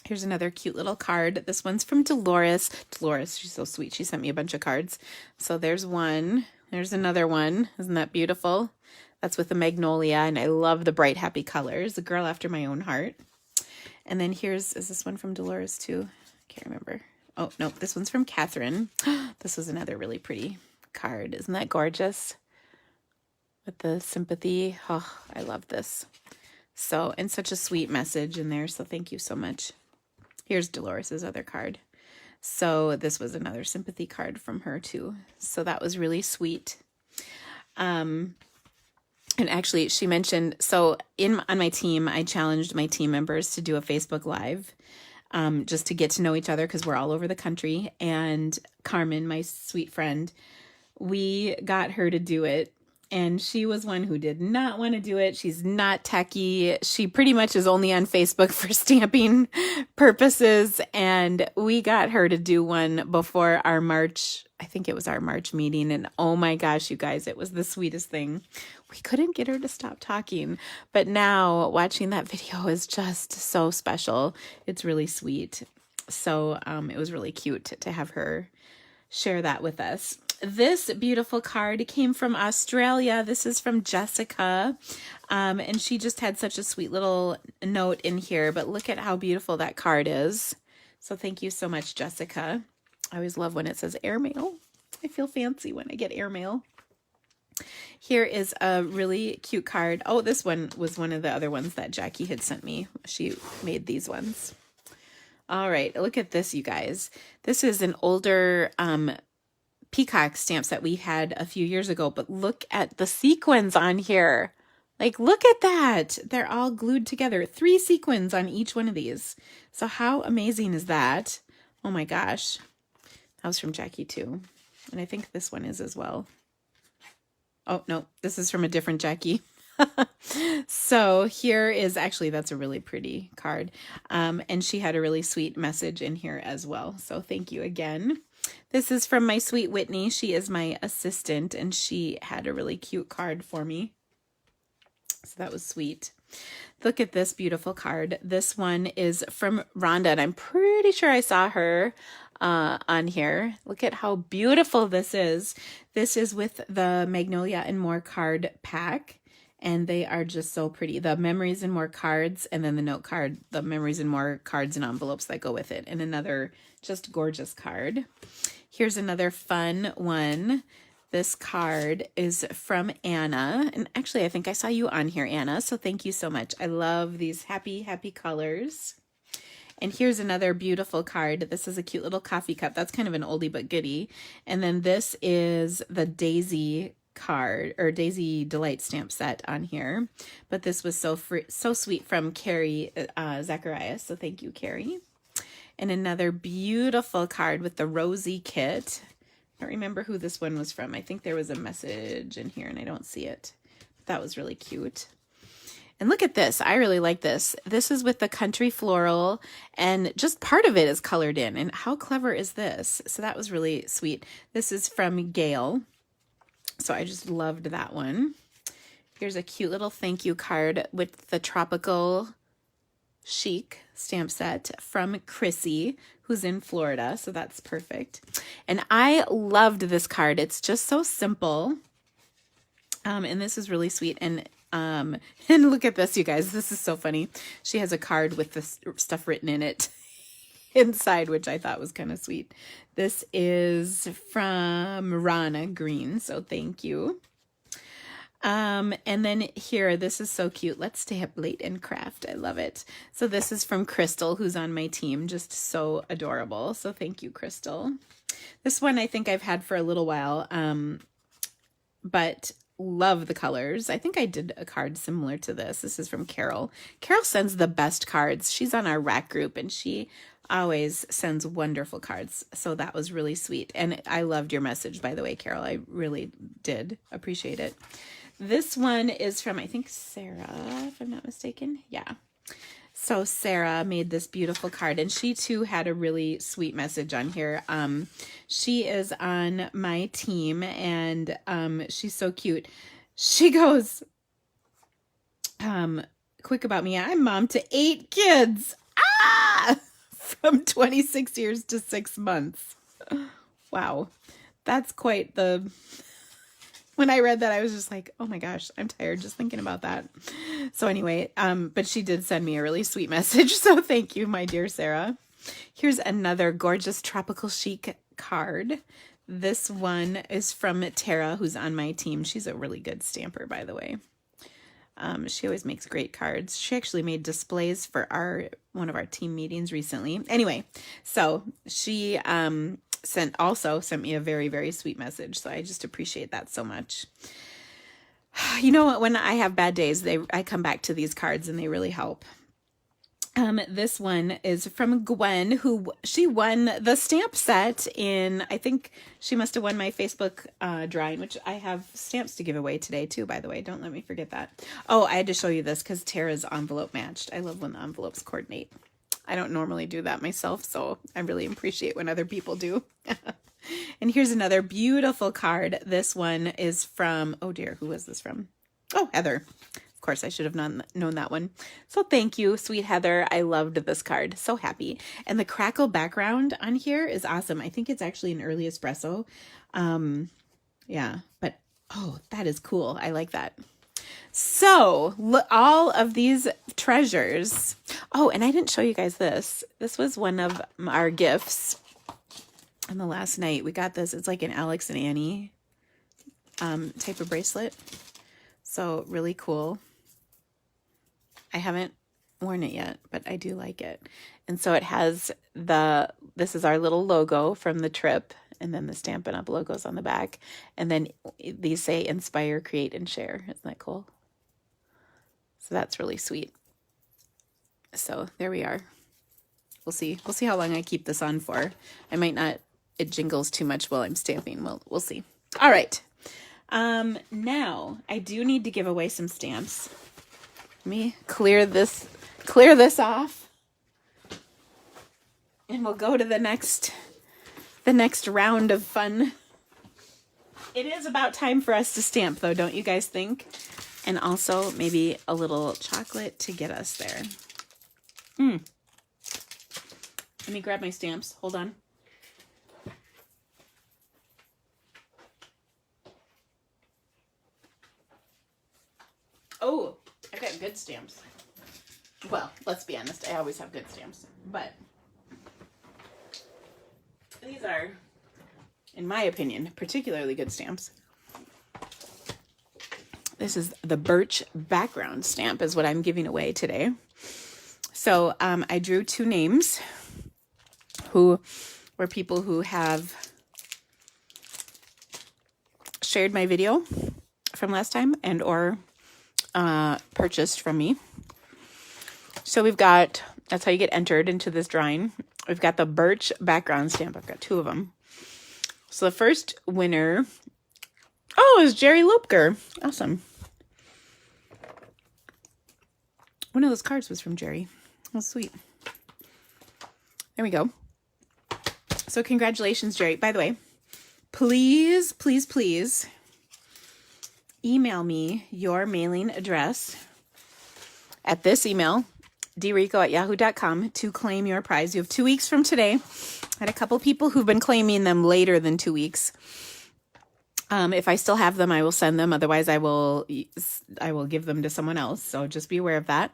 Here's another cute little card. This one's from Dolores. Dolores, she's so sweet. She sent me a bunch of cards. So there's one. There's another one. Isn't that beautiful? That's with the magnolia, and I love the bright, happy colors. A girl after my own heart. And then is this one from Dolores too? Can't remember. Oh, no, this one's from Catherine. This was another really pretty card. Isn't that gorgeous? With the sympathy. Oh, I love this. So, and such a sweet message in there. So thank you so much. Here's Dolores's other card. So this was another sympathy card from her too. So that was really sweet. And actually she mentioned, so on my team, I challenged my team members to do a Facebook Live just to get to know each other because we're all over the country. And Carmen, my sweet friend, we got her to do it. And she was one who did not want to do it. She's not techie. She pretty much is only on Facebook for stamping purposes. And we got her to do one before our March, I think it was our March meeting. And oh my gosh, you guys, it was the sweetest thing. We couldn't get her to stop talking. But now watching that video is just so special. It's really sweet. So it was really cute to have her share that with us. This beautiful card came from Australia. This is from Jessica. And she just had such a sweet little note in here, but look at how beautiful that card is. So thank you so much, Jessica. I always love when it says airmail. I feel fancy when I get airmail. Here is a really cute card. Oh, this one was one of the other ones that Jackie had sent me. She made these ones. All right, look at this, you guys. This is an older peacock stamps that we had a few years ago, but look at the sequins on here. Like, look at that. They're all glued together. 3 sequins on each one of these. So how amazing is that? Oh my gosh. That was from Jackie too. And I think this one is as well. Oh, no, this is from a different Jackie. So here is, actually, that's a really pretty card. And she had a really sweet message in here as well. So thank you again. This is from my sweet Whitney. She is my assistant, and she had a really cute card for me. So that was sweet. Look at this beautiful card. This one is from Rhonda, and I'm pretty sure I saw her on here. Look at how beautiful this is. This is with the Magnolia and More card pack, and they are just so pretty. The Memories and More cards, and then the note card, the Memories and More cards and envelopes that go with it, and another just gorgeous card. Here's another fun one. This card is from Anna, and actually I think I saw you on here, Anna, so thank you so much. I love these happy, happy colors. And here's another beautiful card. This is a cute little coffee cup. That's kind of an oldie but goodie. And then this is the Daisy card, or Daisy Delight stamp set on here. But this was so sweet from Carrie Zacharias, so thank you, Carrie. And another beautiful card with the Rosie kit. I don't remember who this one was from. I think there was a message in here and I don't see it. That was really cute. And look at this. I really like this. This is with the country floral and just part of it is colored in. And how clever is this? So that was really sweet. This is from Gail. So I just loved that one. Here's a cute little thank you card with the tropical chic stamp set from Chrissy, who's in Florida. So that's perfect. And I loved this card. It's just so simple. And this is really sweet. And look at this, you guys. This is so funny. She has a card with this stuff written in it inside, which I thought was kind of sweet. This is from Rana Green. So thank you. And then here, this is so cute. Let's stay up late and craft. I love it. So this is from Crystal, who's on my team. Just so adorable. So thank you, Crystal. This one I think I've had for a little while, but love the colors. I think I did a card similar to this. This is from Carol. Carol sends the best cards. She's on our rack group and she always sends wonderful cards. So that was really sweet. And I loved your message, by the way, Carol. I really did appreciate it. This one is from, I think, Sarah, if I'm not mistaken. Yeah. So Sarah made this beautiful card and she too had a really sweet message on here. She is on my team and she's so cute. She goes, quick about me. I'm mom to 8 kids. From 26 years to 6 months. Wow. That's quite the... When I read that, I was just like, oh my gosh, I'm tired just thinking about that. So anyway, but she did send me a really sweet message. So thank you, my dear Sarah. Here's another gorgeous tropical chic card. This one is from Tara, who's on my team. She's a really good stamper, by the way. She always makes great cards. She actually made displays for one of our team meetings recently. Anyway, so she sent me a very, very sweet message. So I just appreciate that so much. You know, when I have bad days, I come back to these cards and they really help. This one is from Gwen, she won the stamp set I think she must have won my Facebook drawing, which I have stamps to give away today too, by the way. Don't let me forget that. Oh, I had to show you this because Tara's envelope matched. I love when the envelopes coordinate. I don't normally do that myself, so I really appreciate when other people do. And here's another beautiful card. This one is from, oh dear, who was this from? Oh, Heather. Of course, I should have known that one. So thank you, sweet Heather. I loved this card. So happy. And the crackle background on here is awesome. I think it's actually an early espresso. Yeah, but oh, that is cool. I like that. So all of these treasures. Oh, and I didn't show you guys this. This was one of our gifts on the last night. We got this. It's like an Alex and Annie type of bracelet. So really cool. I haven't worn it yet, but I do like it. And so it has this is our little logo from the trip. And then the Stampin' Up! Logos on the back. And then these say inspire, create, and share. Isn't that cool? So that's really sweet. So there we are. We'll see. We'll see how long I keep this on for. I might not, it jingles too much while I'm stamping. We'll see. All right. Now I do need to give away some stamps. Let me clear this off. And we'll go to the next round of fun. It is about time for us to stamp, though, don't you guys think? And also maybe a little chocolate to get us there. Let me grab my stamps. Hold on. Oh, I've got good stamps. Well, let's be honest. I always have good stamps. But these are, in my opinion, particularly good stamps. This is the Birch background stamp is what I'm giving away today. So I drew 2 names who were people who have shared my video from last time and or purchased from me. So we've got, that's how you get entered into this drawing. We've got the Birch background stamp. I've got 2 of them. So the first winner, oh, is Jerry Lopker. Awesome. One of those cards was from Jerry. Oh, sweet. There we go. So congratulations, Jerry. By the way, please, please, please email me your mailing address at this email, drico@yahoo.com, to claim your prize. You have 2 weeks from today. I had a couple people who've been claiming them later than 2 weeks. If I still have them, I will send them. Otherwise, I will give them to someone else. So just be aware of that.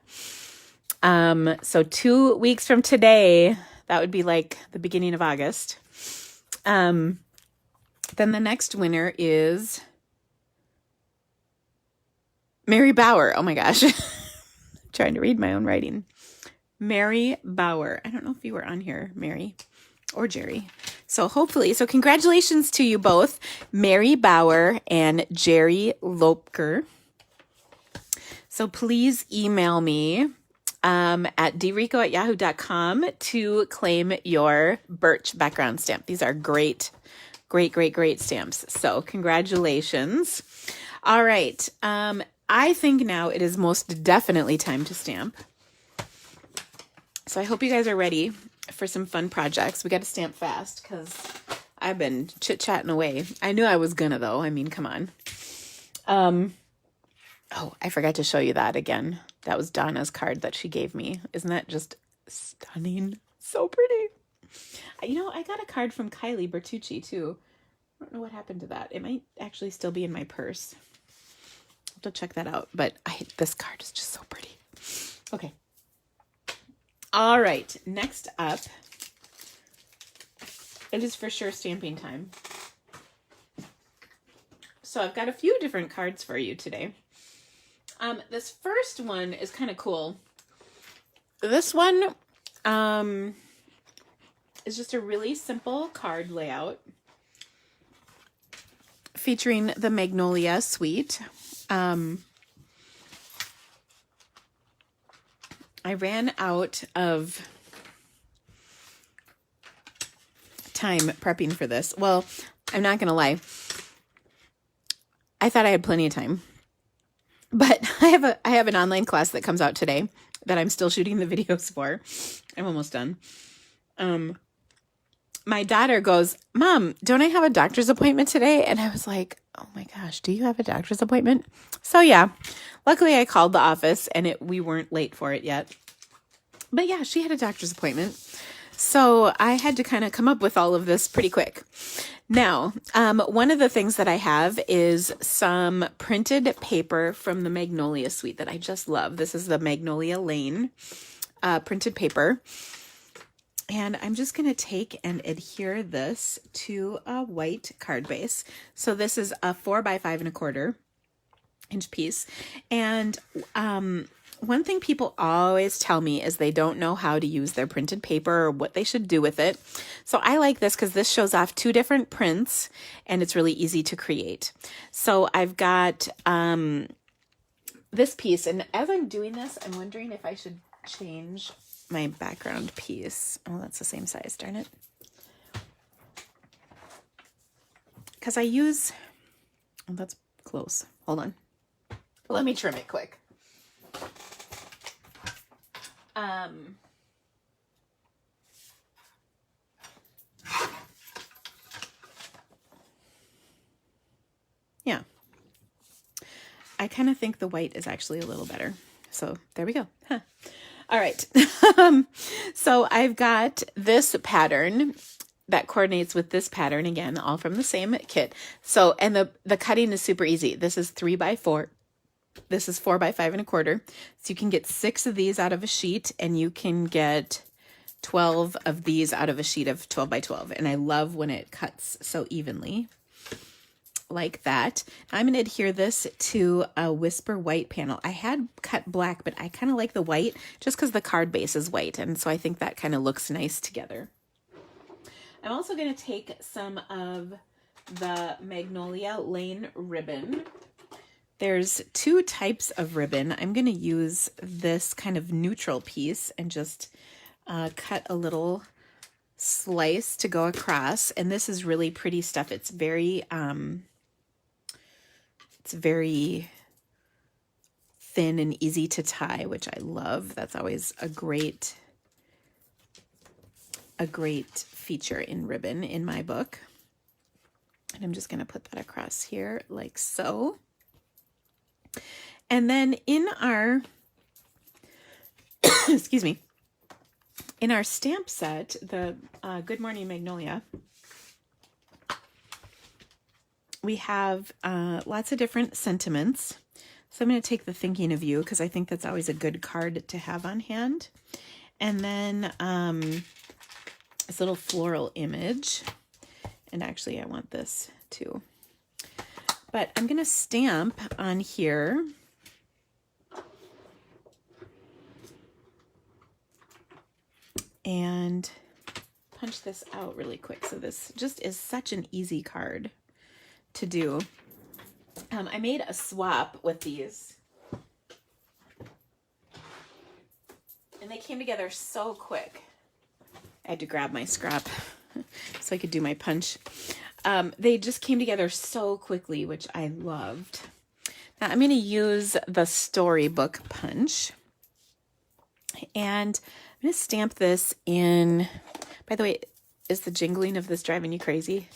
So 2 weeks from today, that would be like the beginning of August. Then the next winner is Mary Bauer. Oh my gosh. Trying to read my own writing. Mary Bauer. I don't know if you were on here, Mary or Jerry. So hopefully, so congratulations to you both, Mary Bauer and Jerry Lopker. So please email me at drico@yahoo.com to claim your Birch background stamp. These are great, great, great, great stamps. So congratulations. All right. I think now it is most definitely time to stamp. So I hope you guys are ready for some fun projects. We got to stamp fast because I've been chit-chatting away. I knew I was gonna, though. I mean, come on. Oh, I forgot to show you that again. That was Donna's card that she gave me. Isn't that just stunning? So pretty. You know, I got a card from Kylie Bertucci, too. I don't know what happened to that. It might actually still be in my purse. I'll have to check that out. But this card is just so pretty. Okay. All right. Next up, it is for sure stamping time. So I've got a few different cards for you today. This first one is kind of cool. This one is just a really simple card layout featuring the Magnolia Suite. I ran out of time prepping for this. Well, I'm not going to lie. I thought I had plenty of time. But I have an online class that comes out today that I'm still shooting the videos for. I'm almost done. My daughter goes, "Mom, don't I have a doctor's appointment today?" And I was like, "Oh my gosh, do you have a doctor's appointment?" So yeah, luckily I called the office and we weren't late for it yet. But yeah, she had a doctor's appointment. So I had to kind of come up with all of this pretty quick. Now, one of the things that I have is some printed paper from the Magnolia Suite that I just love. This is the Magnolia Lane printed paper. And I'm just going to take and adhere this to a white card base. So this is a 4 by 5 1/4 inch piece. And one thing people always tell me is they don't know how to use their printed paper or what they should do with it. So I like this because this shows off 2 different prints and it's really easy to create. So I've got this piece, and as I'm doing this, I'm wondering if I should change my background piece. Oh, that's the same size, darn it. Because I use, oh, that's close. Hold on. Let me trim it quick. Yeah. I kind of think the white is actually a little better. So there we go. Huh. All right. So I've got this pattern that coordinates with this pattern, again, all from the same kit. So, and the cutting is super easy. This is 3 by 4. This is 4 by 5 1/4. So you can get 6 of these out of a sheet, and you can get 12 of these out of a sheet of 12 by 12. And I love when it cuts so evenly like that. I'm going to adhere this to a Whisper white panel. I had cut black, but I kind of like the white just because the card base is white. And so I think that kind of looks nice together. I'm also going to take some of the Magnolia Lane ribbon. There's 2 types of ribbon. I'm going to use this kind of neutral piece and just cut a little slice to go across. And this is really pretty stuff. It's very thin and easy to tie, which I love. That's always a great feature in ribbon in my book. And I'm just going to put that across here like so. And then in our, excuse me, in our stamp set, the Good Morning Magnolia, we have lots of different sentiments. So I'm going to take the Thinking of You because I think that's always a good card to have on hand. And then this little floral image. And actually, I want this too. But I'm going to stamp on here. And punch this out really quick. So this just is such an easy card to do. I made a swap with these. And they came together so quick. I had to grab my scrap so I could do my punch. They just came together so quickly, which I loved. Now I'm going to use the Storybook punch. And I'm going to stamp this in. By the way, is the jingling of this driving you crazy?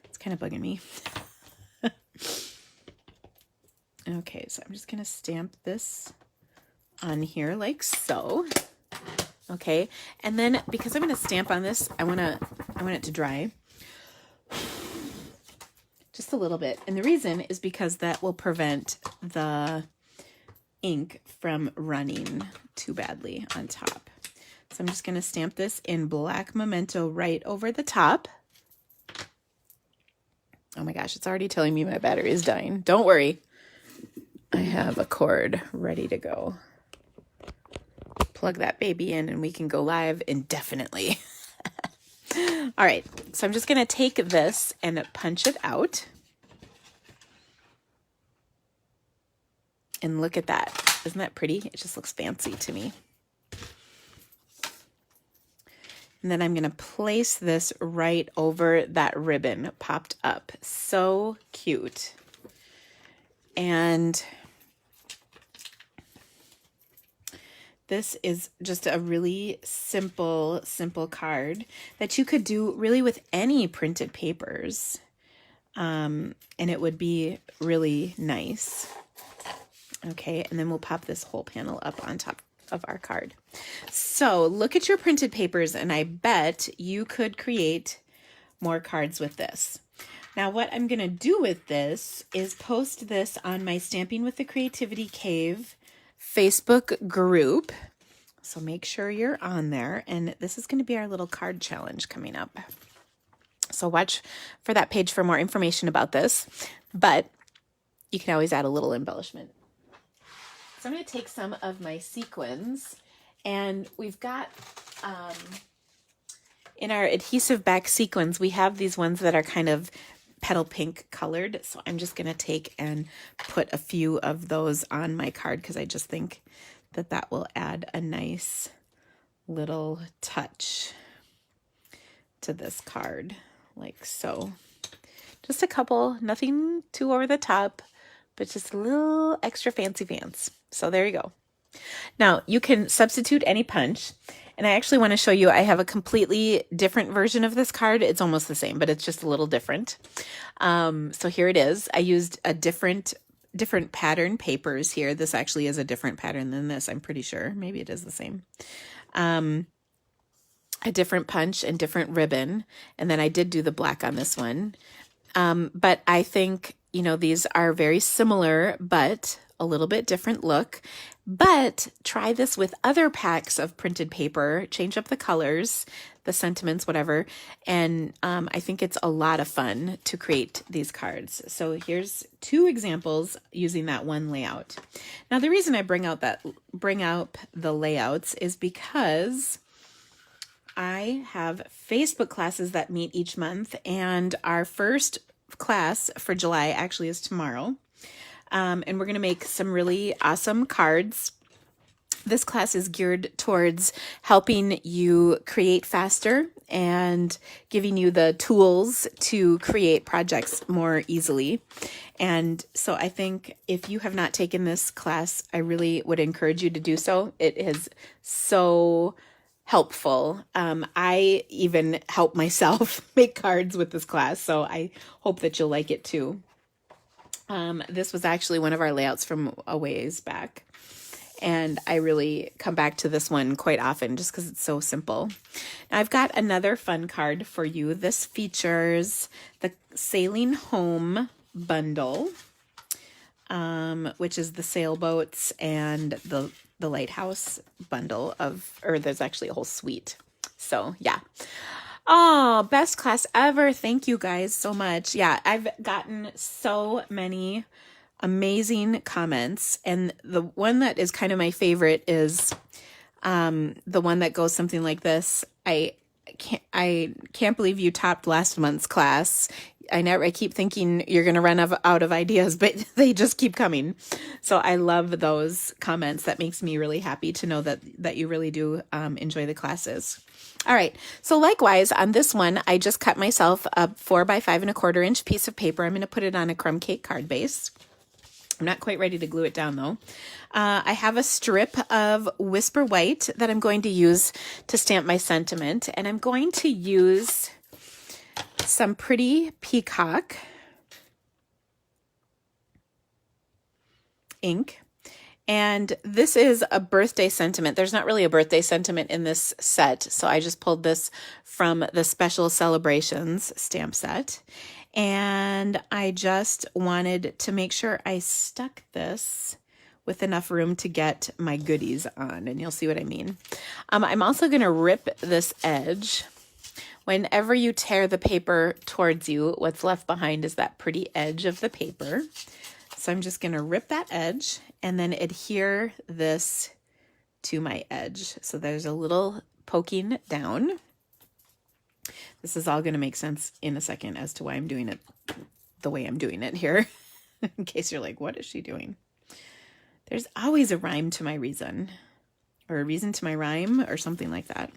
It's kind of bugging me. Okay, so I'm just going to stamp this on here like so. Okay, and then because I'm going to stamp on this, I want it to dry just a little bit. And the reason is because that will prevent the ink from running too badly on top. So I'm just going to stamp this in black memento right over the top. Oh my gosh, it's already telling me my battery is dying. Don't worry. I have a cord ready to go. Plug that baby in and we can go live indefinitely. All right, so I'm just going to take this and punch it out. And look at that. Isn't that pretty? It just looks fancy to me. And then I'm going to place this right over that ribbon popped up. So cute. And this is just a really simple card that you could do really with any printed papers. And it would be really nice. Okay, and then we'll pop this whole panel up on top of our card. So look at your printed papers, and I bet you could create more cards with this. Now what I'm going to do with this is post this on my Stamping with the Creativity Cave Facebook group. So make sure you're on there, and this is going to be our little card challenge coming up. So watch for that page for more information about this, but you can always add a little embellishment. So I'm going to take some of my sequins, and we've got, in our adhesive back sequins, we have these ones that are kind of petal pink colored. So I'm just going to take and put a few of those on my card because I just think that that will add a nice little touch to this card, like so. Just a couple, nothing too over the top, but just a little extra fancy pants. So there you go. Now you can substitute any punch. And I actually want to show you, I have a completely different version of this card. It's almost the same, but it's just a little different. So here it is. I used a different pattern papers here. This actually is a different pattern than this, I'm pretty sure. Maybe it is the same. A different punch and different ribbon. And then I did do the black on this one. But I think, you know, these are very similar, but a little bit different look. But try this with other packs of printed paper, change up the colors, the sentiments, whatever. And I think it's a lot of fun to create these cards. So here's 2 examples using that one layout. Now the reason I bring out the layouts is because I have Facebook classes that meet each month, and our first class for July actually is tomorrow. And we're going to make some really awesome cards This class is geared towards helping you create faster and giving you the tools to create projects more easily. And so I think if you have not taken this class, I really would encourage you to do so. It is so helpful. I even help myself make cards with this class, so I hope that you'll like it too. This was actually one of our layouts from a ways back. And I really come back to this one quite often just because it's so simple. Now I've got another fun card for you. This features the Sailing Home bundle, which is the sailboats and the lighthouse bundle or there's actually a whole suite. So yeah. Oh, best class ever. Thank you guys so much. Yeah, I've gotten so many amazing comments, and the one that is kind of my favorite is the one that goes something like this. I can't believe you topped last month's class. I keep thinking you're going to run out of ideas, but they just keep coming. So I love those comments. That makes me really happy to know that you really do enjoy the classes. All right. So likewise on this one, I just cut myself a 4 by 5 1/4 inch piece of paper. I'm going to put it on a crumb cake card base. I'm not quite ready to glue it down though. I have a strip of Whisper White that I'm going to use to stamp my sentiment. And I'm going to use some pretty peacock ink. And this is a birthday sentiment. There's not really a birthday sentiment in this set, so I just pulled this from the Special Celebrations stamp set. And I just wanted to make sure I stuck this with enough room to get my goodies on, and you'll see what I mean. I'm also going to rip this edge. Whenever you tear the paper towards you, what's left behind is that pretty edge of the paper. So I'm just going to rip that edge and then adhere this to my edge. So there's a little poking down. This is all going to make sense in a second as to why I'm doing it the way I'm doing it here. In case you're like, what is she doing? There's always a rhyme to my reason, or a reason to my rhyme, or something like that.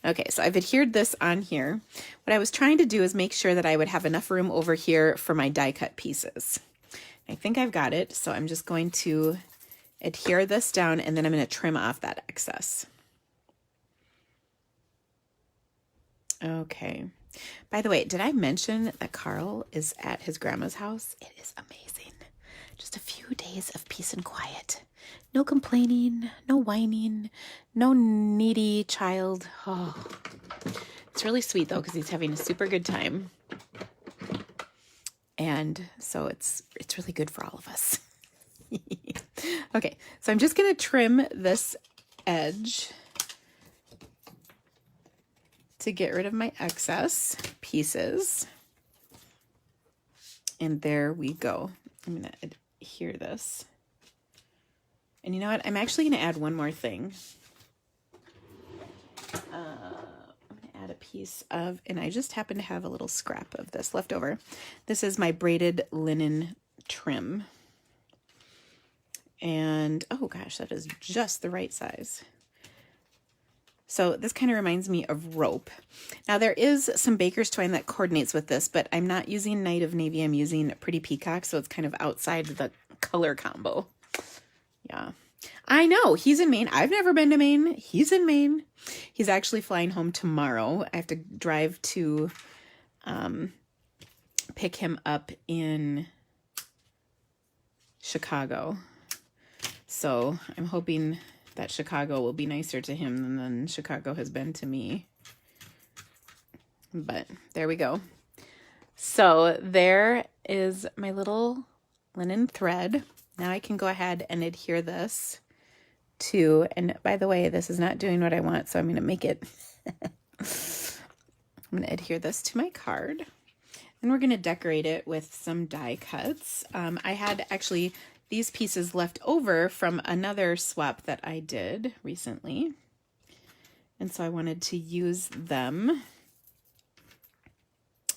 Okay, so I've adhered this on here. What I was trying to do is make sure that I would have enough room over here for my die cut pieces. I think I've got it, so I'm just going to adhere this down, and then I'm going to trim off that excess. Okay. By the way, did I mention that Carl is at his grandma's house? It is amazing. Just a few days of peace and quiet. No complaining, no whining, no needy child. Oh, it's really sweet though, because he's having a super good time. And so it's really good for all of us. Okay, so I'm just going to trim this edge to get rid of my excess pieces. And there we go. I'm going to adhere this. And you know what? I'm actually going to add one more thing. I'm going to add a piece of, and I just happen to have a little scrap of this left over. This is my braided linen trim. And, oh gosh, that is just the right size. So this kind of reminds me of rope. Now there is some baker's twine that coordinates with this, but I'm not using Night of Navy. I'm using Pretty Peacock, so it's kind of outside the color combo. Yeah. I know, he's in Maine. I've never been to Maine. He's in Maine. He's actually flying home tomorrow. I have to drive to pick him up in Chicago. So I'm hoping that Chicago will be nicer to him than Chicago has been to me. But there we go. So there is my little linen thread. Now I can go ahead and adhere this to, and by the way, this is not doing what I want, so I'm going to make it. I'm going to adhere this to my card. And we're going to decorate it with some die cuts. I had actually these pieces left over from another swap that I did recently. And so I wanted to use them.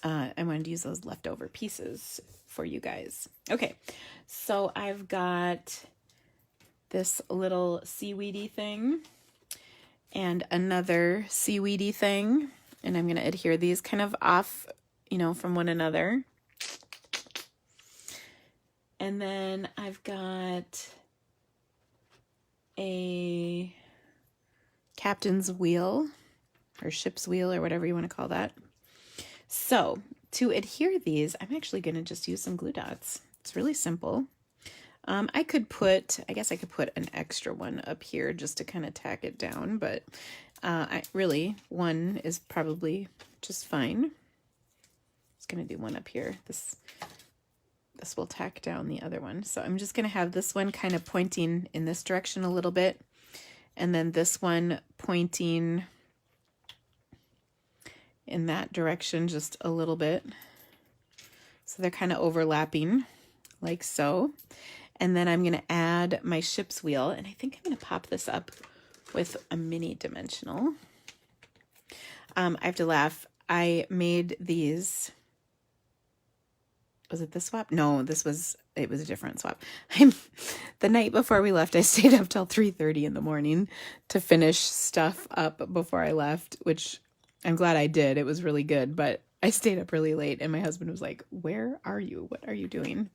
I wanted to use those leftover pieces for you guys. Okay, so I've got this little seaweedy thing and another seaweedy thing. And I'm going to adhere these kind of off, you know, from one another. And then I've got a captain's wheel or ship's wheel or whatever you want to call that. So to adhere these, I'm actually going to just use some glue dots. It's really simple. I guess I could put an extra one up here just to kind of tack it down, but really one is probably just fine. Just going to do one up here. This will tack down the other one. So I'm just going to have this one kind of pointing in this direction a little bit, and then this one pointing in that direction just a little bit. So they're kind of overlapping like so. And then I'm going to add my ship's wheel, and I think I'm going to pop this up with a mini dimensional. I have to laugh. I made these. Was it this swap? No, it was a different swap. The night before we left, I stayed up till 3:30 in the morning to finish stuff up before I left, which I'm glad I did. It was really good, but I stayed up really late, and my husband was like, "Where are you? What are you doing?"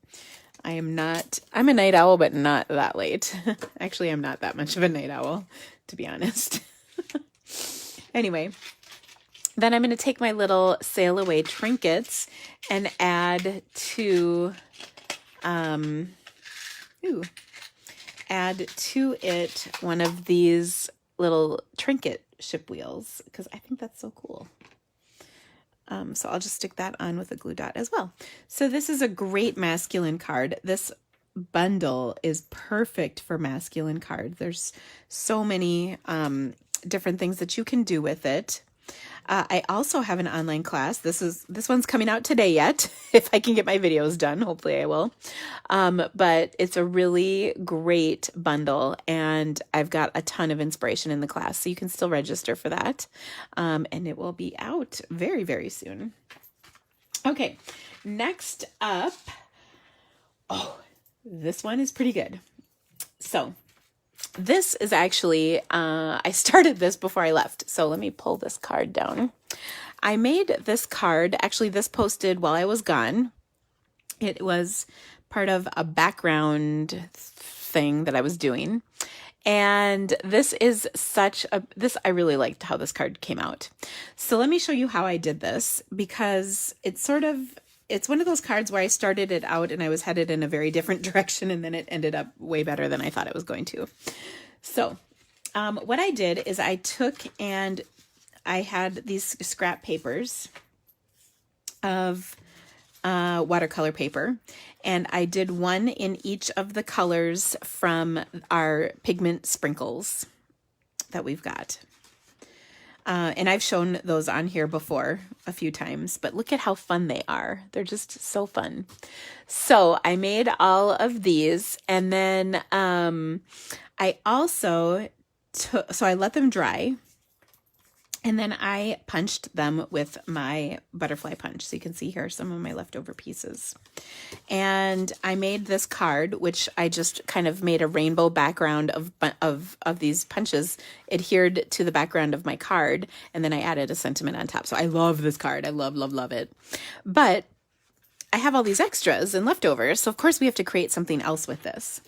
I'm a night owl, but not that late. Actually, I'm not that much of a night owl, to be honest. Anyway, then I'm going to take my little sail away trinkets and add to it one of these little trinket ship wheels, because I think that's so cool. So I'll just stick that on with a glue dot as well. So this is a great masculine card. This bundle is perfect for masculine cards. There's so many different things that you can do with it. I also have an online class. This one's coming out today yet, if I can get my videos done. Hopefully I will. But it's a really great bundle, and I've got a ton of inspiration in the class, so you can still register for that. And it will be out very, very soon. Okay, next up. Oh, this one is pretty good. So this is actually, I started this before I left. So let me pull this card down. I made this card, actually this posted while I was gone. It was part of a background thing that I was doing. And this is I really liked how this card came out. So let me show you how I did this, because it's one of those cards where I started it out and I was headed in a very different direction, and then it ended up way better than I thought it was going to. So what I did is I took and I had these scrap papers of watercolor paper, and I did one in each of the colors from our pigment sprinkles that we've got. And I've shown those on here before a few times, but look at how fun they are. They're just so fun. So I made all of these, and then I also I let them dry, and then I punched them with my butterfly punch. So you can see here some of my leftover pieces. And I made this card, which I just kind of made a rainbow background of these punches adhered to the background of my card. And then I added a sentiment on top. So I love this card. I love, love, love it. But I have all these extras and leftovers. So of course we have to create something else with this.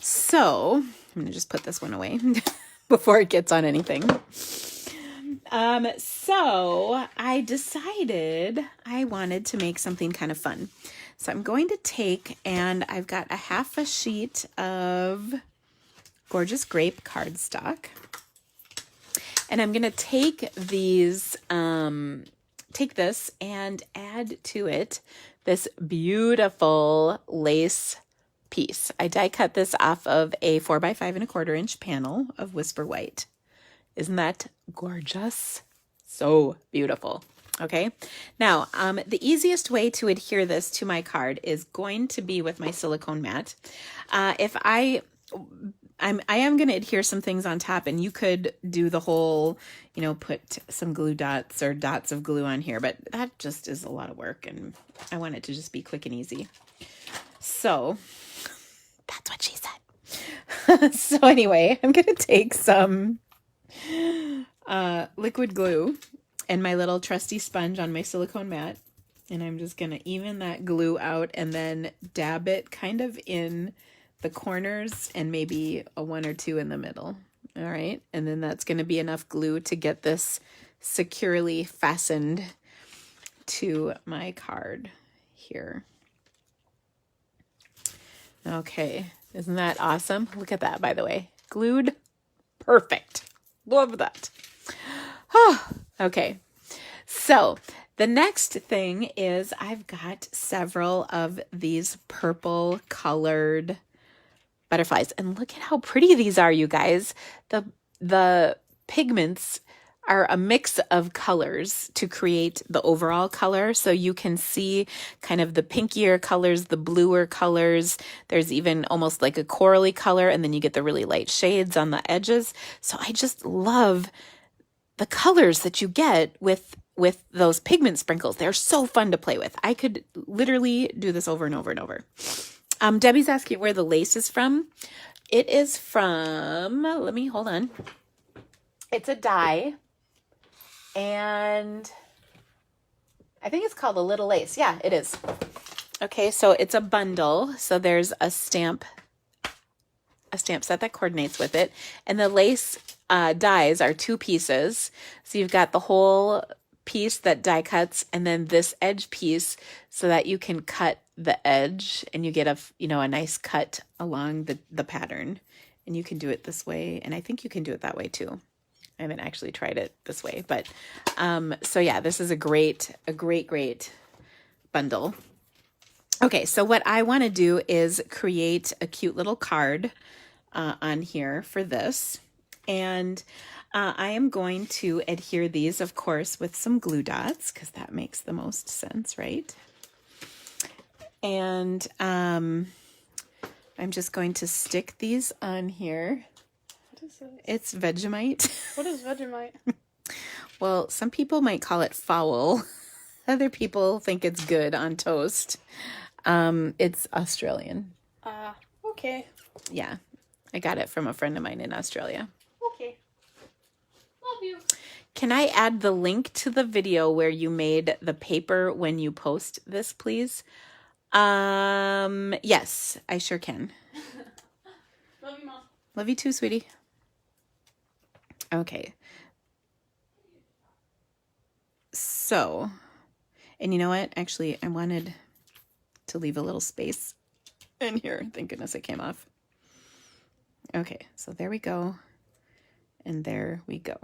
So I'm going to just put this one away before it gets on anything. So I decided I wanted to make something kind of fun. So I'm going to take, and I've got a half a sheet of Gorgeous Grape cardstock, and I'm going to take this and add to it this beautiful lace piece. I die cut this off of a 4x5 1/4 inch panel of Whisper White. Isn't that gorgeous? So beautiful. Okay. Now, the easiest way to adhere this to my card is going to be with my silicone mat. I am going to adhere some things on top, and you could do the whole, put some glue dots or dots of glue on here, but that just is a lot of work, and I want it to just be quick and easy. So that's what she said. So anyway, I'm going to take some liquid glue and my little trusty sponge on my silicone mat. And I'm just going to even that glue out and then dab it kind of in the corners and maybe a one or two in the middle. All right. And then that's going to be enough glue to get this securely fastened to my card here. Okay. Isn't that awesome? Look at that, by the way. Glued. Perfect. Love that. Oh, okay. So the next thing is I've got several of these purple colored butterflies. And look at how pretty these are, you guys. The pigments are a mix of colors to create the overall color. So you can see kind of the pinkier colors, the bluer colors. There's even almost like a corally color, and then you get the really light shades on the edges. So I just love the colors that you get with those pigment sprinkles. They're so fun to play with. I could literally do this over and over and over. Debbie's asking where the lace is from. It is from, hold on. It's a dye. And I think it's called a Little Lace. Yeah, it is. Okay, so it's a bundle. So there's a stamp set that coordinates with it. And the lace dies are 2 pieces. So you've got the whole piece that die cuts and then this edge piece so that you can cut the edge and you get a nice cut along the pattern. And you can do it this way. And I think you can do it that way too. I haven't actually tried it this way, but so yeah, this is a great bundle. Okay, so what I want to do is create a cute little card on here for this. And I am going to adhere these, of course, with some glue dots because that makes the most sense, right? And I'm just going to stick these on here. What is it? It's Vegemite. What is Vegemite? Well, some people might call it foul. Other people think it's good on toast. It's Australian. Okay. Yeah. I got it from a friend of mine in Australia. Okay. Love you. Can I add the link to the video where you made the paper when you post this, please? Yes, I sure can. Love you, Mom. Love you too, sweetie. Okay. So, and you know what? Actually, I wanted to leave a little space in here. Thank goodness it came off. Okay, so there we go. And there we go.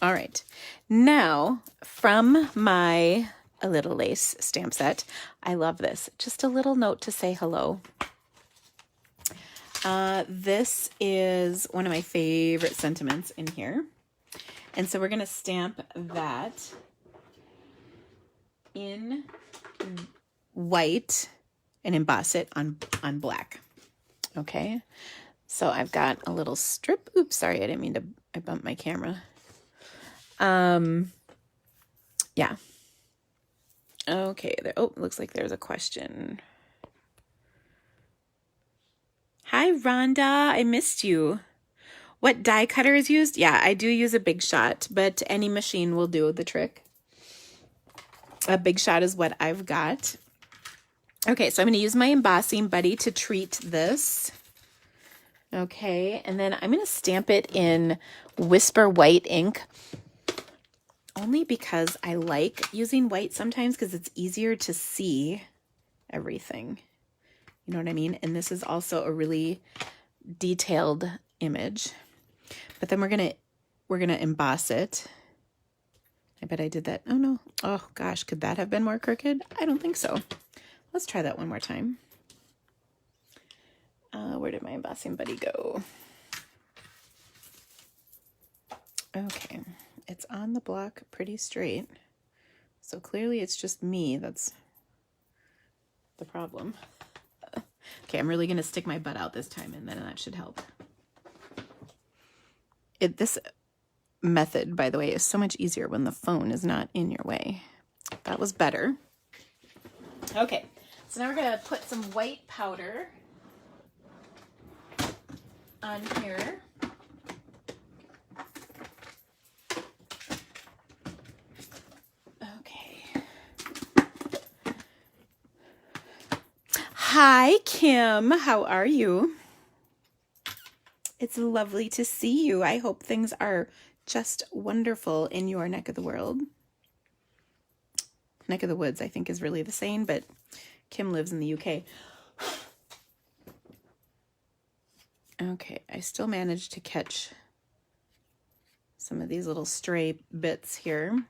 All right. Now, from my A Little Lace stamp set, I love this. Just a little note to say hello. This is one of my favorite sentiments in here. And so we're going to stamp that in white and emboss it on black. Okay. So I've got a little strip. Oops, sorry, I didn't mean to, I bumped my camera. Yeah. Okay, there, oh, looks like there's a question. Hi, Rhonda, I missed you. What die cutter is used? Yeah, I do use a Big Shot, but any machine will do the trick. A Big Shot is what I've got. Okay, so I'm going to use my embossing buddy to treat this. Okay, and then I'm going to stamp it in Whisper White ink. Only because I like using white sometimes because it's easier to see everything. You know what I mean? And this is also a really detailed image. But then we're gonna emboss it. I bet I did that. Oh no. Oh gosh, could that have been more crooked? I don't think so. Let's try that one more time. Where did my embossing buddy go? Okay. It's on the block pretty straight. So clearly it's just me that's the problem. Okay, I'm really going to stick my butt out this time and then that should help. This method, by the way, is so much easier when the phone is not in your way. That was better. Okay, so now we're going to put some white powder on here. Okay. Hi, Kim. How are you? It's lovely to see you. I hope things are just wonderful in your neck of the world. Neck of the woods, I think, is really the saying, but Kim lives in the UK. Okay, I still managed to catch some of these little stray bits here.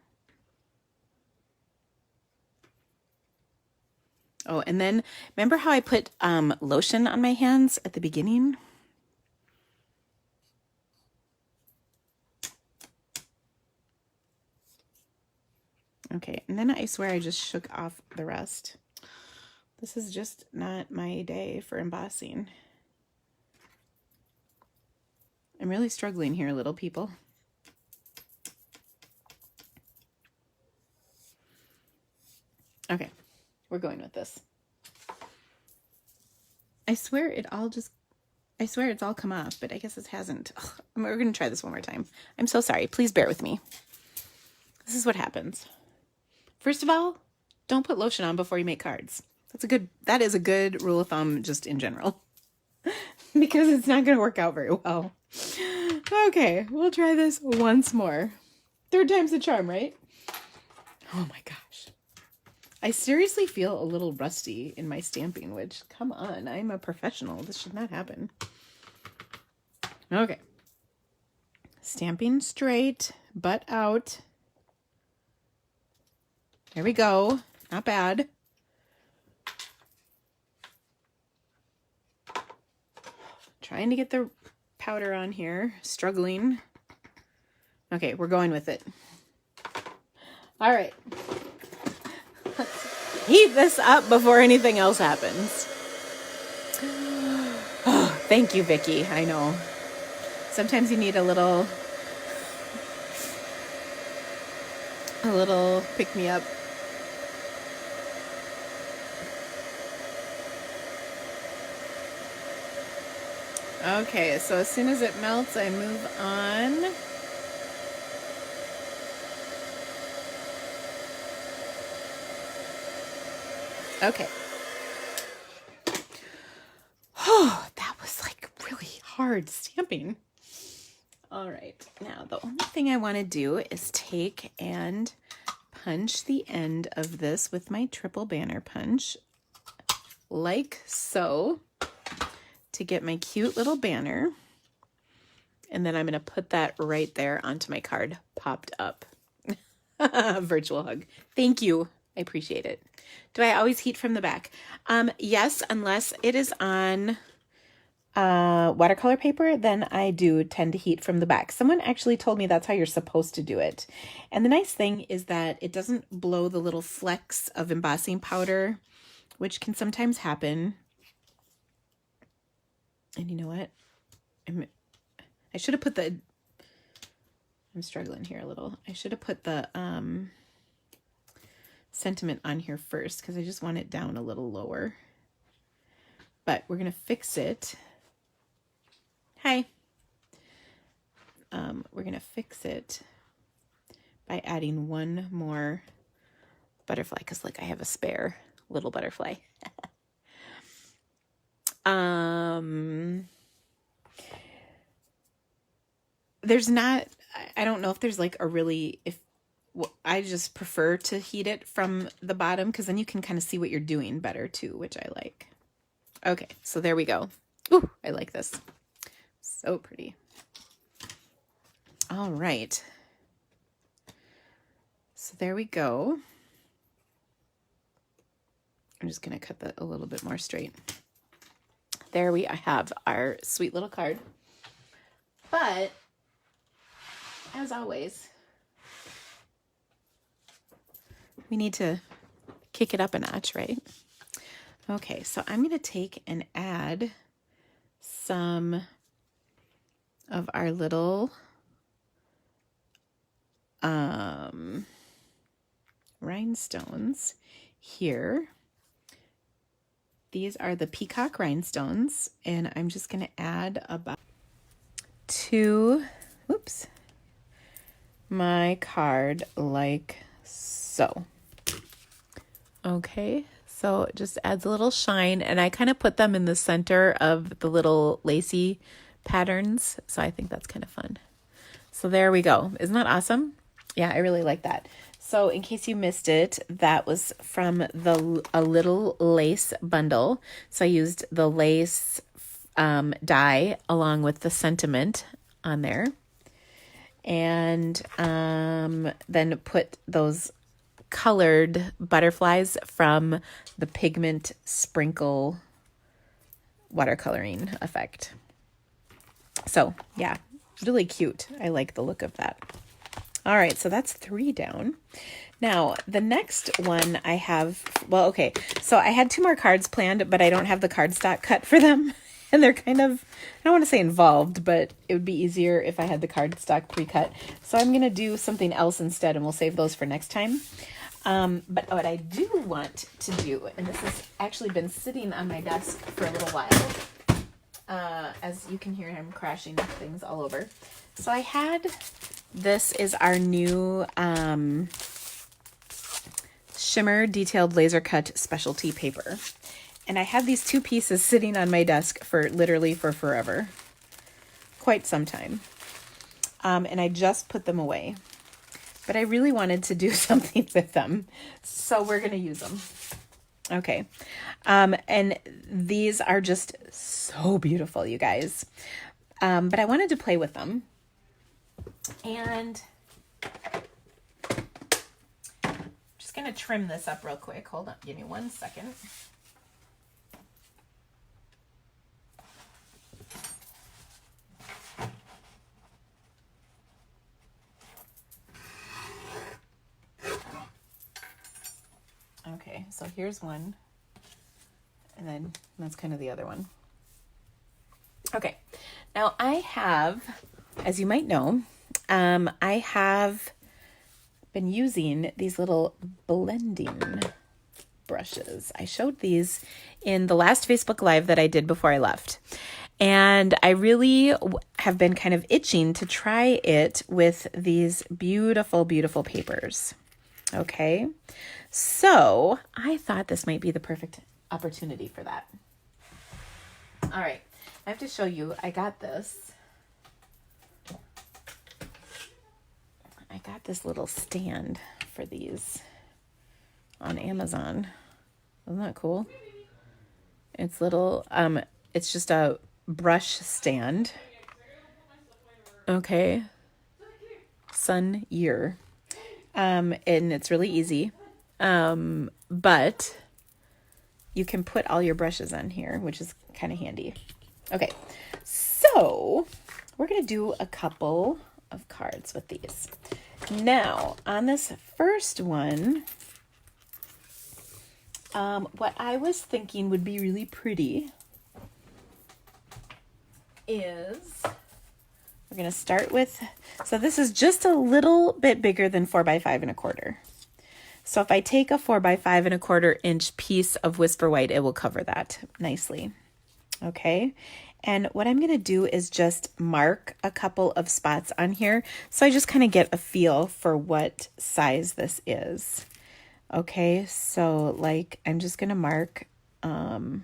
Oh, and then remember how I put lotion on my hands at the beginning? Okay, and then I swear I just shook off the rest. This is just not my day for embossing. I'm really struggling here, little people. Okay, we're going with this. I swear it's all come off, but I guess it hasn't. Ugh, we're going to try this one more time. I'm so sorry. Please bear with me. This is what happens. First of all, don't put lotion on before you make cards. That is a good rule of thumb just in general. Because it's not going to work out very well. Okay, we'll try this once more. Third time's the charm, right? Oh my gosh. I seriously feel a little rusty in my stamping, which, come on, I'm a professional. This should not happen. Okay. Stamping straight, butt out. There we go. Not bad. Trying to get the powder on here. Struggling. Okay, we're going with it. All right. Let's heat this up before anything else happens. Oh, thank you, Vicky. I know. Sometimes you need a little pick-me-up. Okay, so as soon as it melts, I move on. Okay. Oh, that was like really hard stamping. All right, now the only thing I want to do is take and punch the end of this with my triple banner punch, like so, to get my cute little banner. And then I'm going to put that right there onto my card, popped up. Virtual hug. Thank you. I appreciate it. Do I always heat from the back? Yes, unless it is on watercolor paper, then I do tend to heat from the back. Someone actually told me that's how you're supposed to do it. And the nice thing is that it doesn't blow the little flecks of embossing powder, which can sometimes happen. And you know what? I should have put the... I'm struggling here a little. I should have put the sentiment on here first because I just want it down a little lower. But we're going to fix it. Hi. We're going to fix it by adding one more butterfly because look, I have a spare little butterfly. There's not, I don't know if there's like a really, I just prefer to heat it from the bottom because then you can kind of see what you're doing better too, which I like. Okay, so there we go. Ooh, I like this. So pretty. All right. So there we go. I'm just going to cut that a little bit more straight. There we have our sweet little card. But as always, we need to kick it up a notch, right? Okay, so I'm going to take and add some of our little rhinestones here. These are the peacock rhinestones, and I'm just going to add about to, whoops, my card like so. Okay, so it just adds a little shine, and I kind of put them in the center of the little lacy patterns, so I think that's kind of fun. So there we go. Isn't that awesome? Yeah, I really like that. So in case you missed it, that was from a little lace bundle. So I used the lace die along with the sentiment on there, and then put those colored butterflies from the Pigment Sprinkle watercoloring effect. So yeah, really cute. I like the look of that. All right, so that's 3 down. Now, the next one I have, well, okay, so I had 2 more cards planned, but I don't have the cardstock cut for them. And they're kind of, I don't want to say involved, but it would be easier if I had the cardstock pre-cut. So I'm going to do something else instead, and we'll save those for next time. But what I do want to do, and this has actually been sitting on my desk for a little while, as you can hear him crashing things all over. So I had, this is our new shimmer detailed laser cut specialty paper. And I had these 2 pieces sitting on my desk for literally for forever, quite some time. And I just put them away, but I really wanted to do something with them. So we're going to use them. Okay. And these are just so beautiful, you guys. But I wanted to play with them. And I'm just going to trim this up real quick. Hold on. Give me 1 second. Okay, so here's one, and then that's kind of the other one. Okay, now I have, as you might know, I have been using these little blending brushes. I showed these in the last Facebook Live that I did before I left. And I really have been kind of itching to try it with these beautiful, beautiful papers. Okay, so I thought this might be the perfect opportunity for that. All right, I have to show you, I got this. I got this little stand for these on Amazon. Isn't that cool? It's little, it's just a brush stand. Okay. Sun Year. And it's really easy. But you can put all your brushes on here, which is kind of handy. Okay. So we're going to do a couple of cards with these. Now, on this first one, what I was thinking would be really pretty is we're going to start with, so this is just a little bit bigger than 4x5 1/4. So if I take a 4x5 1/4 inch piece of Whisper White, it will cover that nicely. Okay. And what I'm going to do is just mark a couple of spots on here. So I just kind of get a feel for what size this is. Okay. So like, I'm just going to mark, the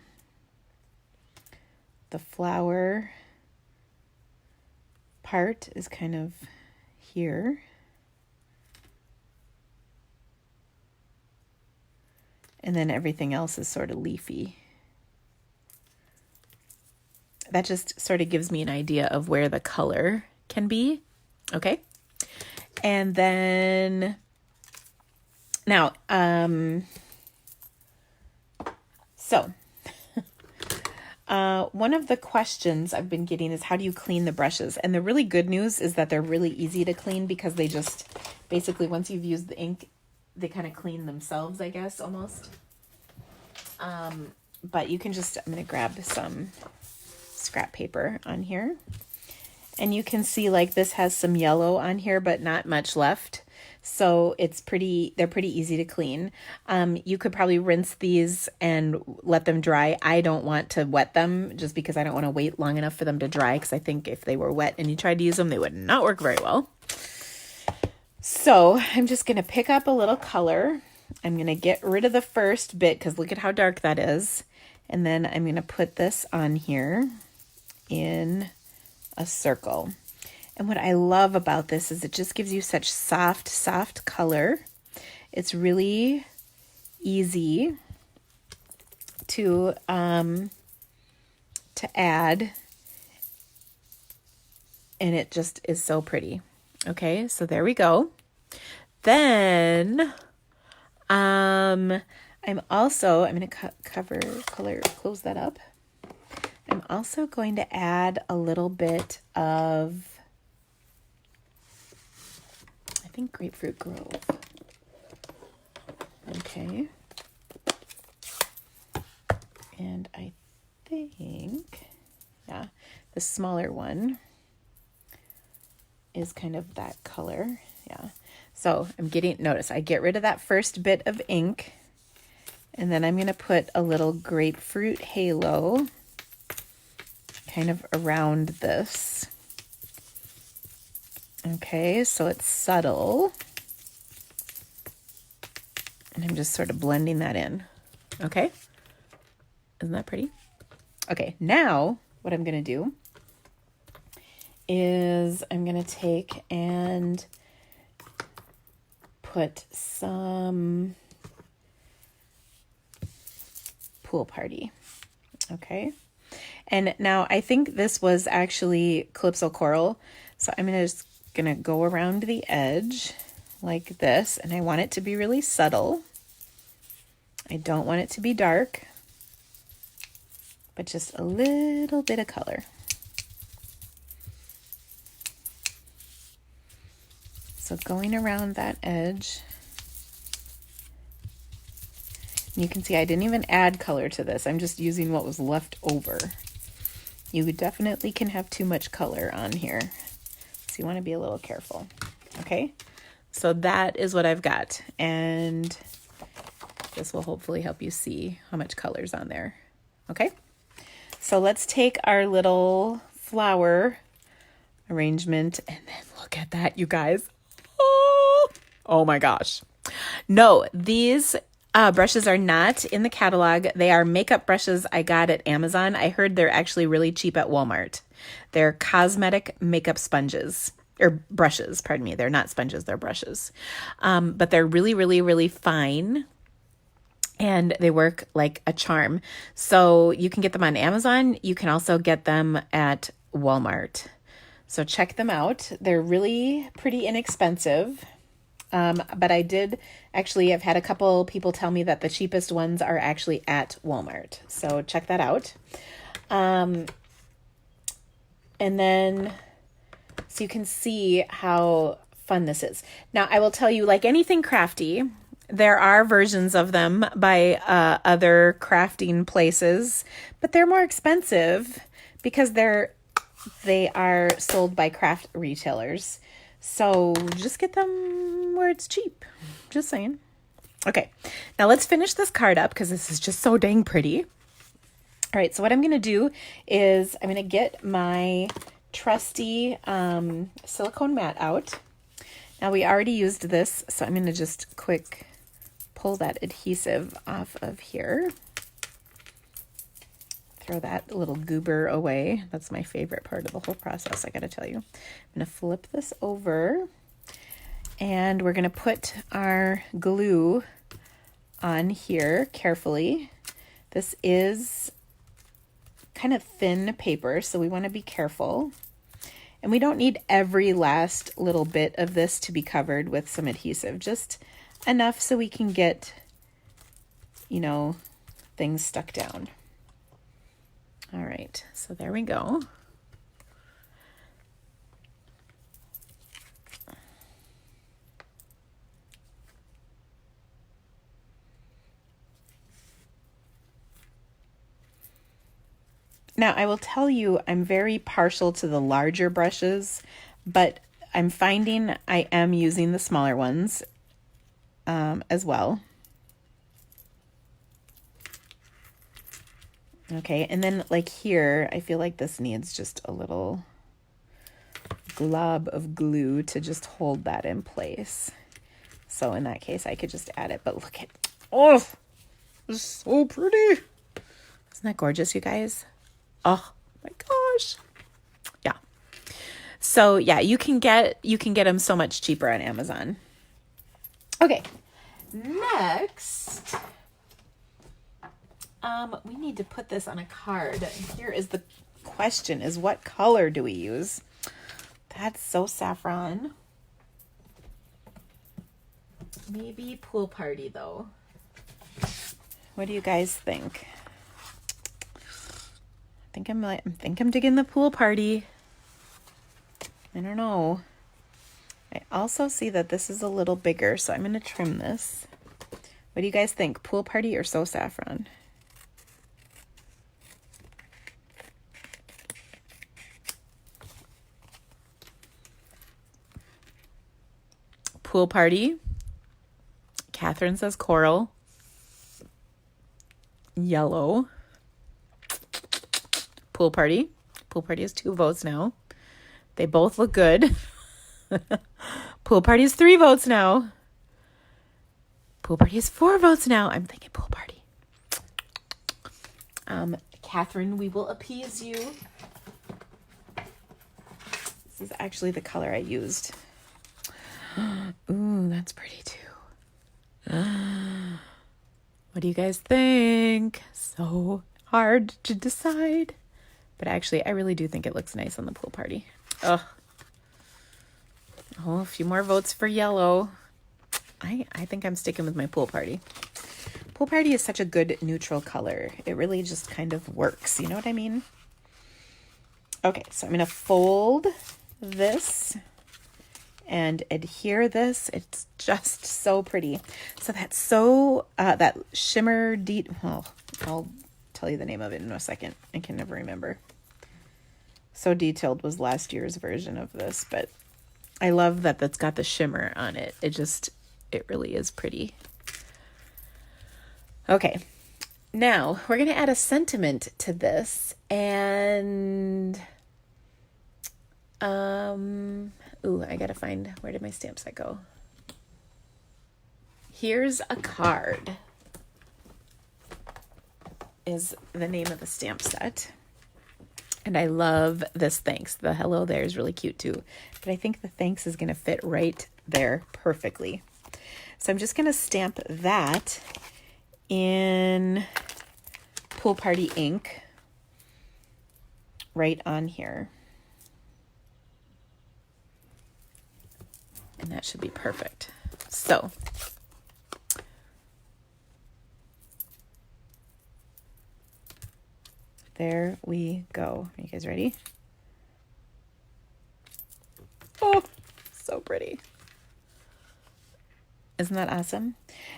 flower part is kind of here. And then everything else is sort of leafy. That just sort of gives me an idea of where the color can be. Okay. And then now, one of the questions I've been getting is how do you clean the brushes? And the really good news is that they're really easy to clean because they just basically, once you've used the ink, they kind of clean themselves, I guess, almost. But you can just, I'm going to grab some scrap paper on here. And you can see like this has some yellow on here, but not much left. So they're pretty easy to clean. You could probably rinse these and let them dry. I don't want to wet them just because I don't want to wait long enough for them to dry, because I think if they were wet and you tried to use them, they would not work very well. So I'm just going to pick up a little color. I'm going to get rid of the first bit because look at how dark that is. And then I'm going to put this on here in a circle. And what I love about this is it just gives you such soft color. It's really easy to add, and it just is so pretty. Okay, so there we go. Then I'm going to close that up. I'm also going to add a little bit of, I think, Grapefruit Grove. Okay. And I think, yeah, the smaller one is kind of that color. Yeah. So notice I get rid of that first bit of ink, and then I'm going to put a little grapefruit halo kind of around this. Okay, so it's subtle. And I'm just sort of blending that in. Okay? Isn't that pretty? Okay, now what I'm going to do is I'm going to take and put some Pool Party. Okay? And now I think this was actually Calypso Coral. So I'm just going to go around the edge like this. And I want it to be really subtle. I don't want it to be dark, but just a little bit of color. So going around that edge. And you can see I didn't even add color to this. I'm just using what was left over. You definitely can have too much color on here, so you want to be a little careful. Okay, so that is what I've got, and this will hopefully help you see how much color's on there. Okay, so let's take our little flower arrangement, and then look at that, you guys. Oh my gosh. No, these brushes are not in the catalog. They are makeup brushes I got at Amazon. I heard they're actually really cheap at Walmart. They're cosmetic makeup sponges, or brushes, pardon me. They're not sponges, they're brushes. But they're really fine, and they work like a charm. So you can get them on Amazon. You can also get them at Walmart. So check them out. They're really pretty inexpensive. But I've had a couple people tell me that the cheapest ones are actually at Walmart. So check that out. And then, so you can see how fun this is. Now, I will tell you, like anything crafty, there are versions of them by other crafting places, but they're more expensive because they are sold by craft retailers. So just get them where it's cheap. Just saying. Okay, now let's finish this card up because this is just so dang pretty. All right, so what I'm going to do is I'm going to get my trusty silicone mat out. Now we already used this, so I'm going to just pull that adhesive off of here. Throw that little goober away. That's my favorite part of the whole process, I gotta tell you. I'm gonna flip this over, and we're gonna put our glue on here carefully. This is kind of thin paper, so we want to be careful. And we don't need every last little bit of this to be covered with some adhesive, just enough so we can get, things stuck down. All right, so there we go. Now, I will tell you, I'm very partial to the larger brushes, but I'm finding I am using the smaller ones as well. Okay, and then like here, I feel like this needs just a little glob of glue to just hold that in place. So in that case, I could just add it, but look at, oh, it's so pretty. Isn't that gorgeous, you guys? Oh my gosh. Yeah. So yeah, you can get them so much cheaper on Amazon. Okay. Next, we need to put this on a card. Here is the question, is what color do we use? That's so saffron. Maybe pool party though. What do you guys think? I think I'm digging the pool party. I don't know. I also see that this is a little bigger, so I'm going to trim this. What do you guys think? Pool party or So Saffron? Pool party. Catherine says coral. Yellow. Pool party. Pool party is 2 votes now. They both look good. Pool party is 3 votes now. Pool party is 4 votes now. I'm thinking pool party. Catherine, we will appease you. This is actually the color I used. Ooh, that's pretty too. What do you guys think? So hard to decide. But actually, I really do think it looks nice on the pool party. Ugh. Oh, a few more votes for yellow. I think I'm sticking with my pool party. Pool party is such a good neutral color. It really just kind of works. You know what I mean? Okay, so I'm going to fold this and adhere this. It's just so pretty. So that's so, that shimmer I'll tell you the name of it in a second. I can never remember. So Detailed was last year's version of this, but I love that that's got the shimmer on it. It really is pretty. Okay, now we're going to add a sentiment to this, and I got to find, where did my stamp set go? Here's a card is the name of the stamp set. And I love this thanks. The hello there is really cute too. But I think the thanks is going to fit right there perfectly. So I'm just going to stamp that in Pool Party ink right on here. And that should be perfect. So there we go. Are you guys ready? Oh, so pretty. Isn't that awesome?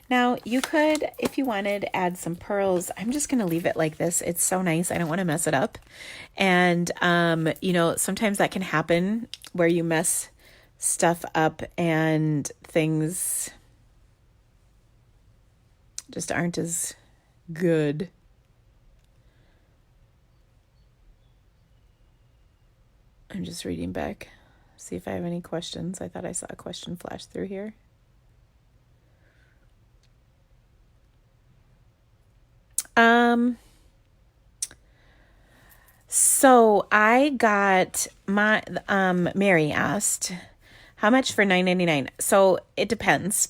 Now you could, if you wanted, add some pearls. I'm just going to leave it like this. It's so nice. I don't want to mess it up. And, sometimes that can happen where you mess stuff up and things just aren't as good. I'm just reading back, see if I have any questions. I thought I saw a question flash through here. So I got Mary asked, how much for $9.99? So it depends.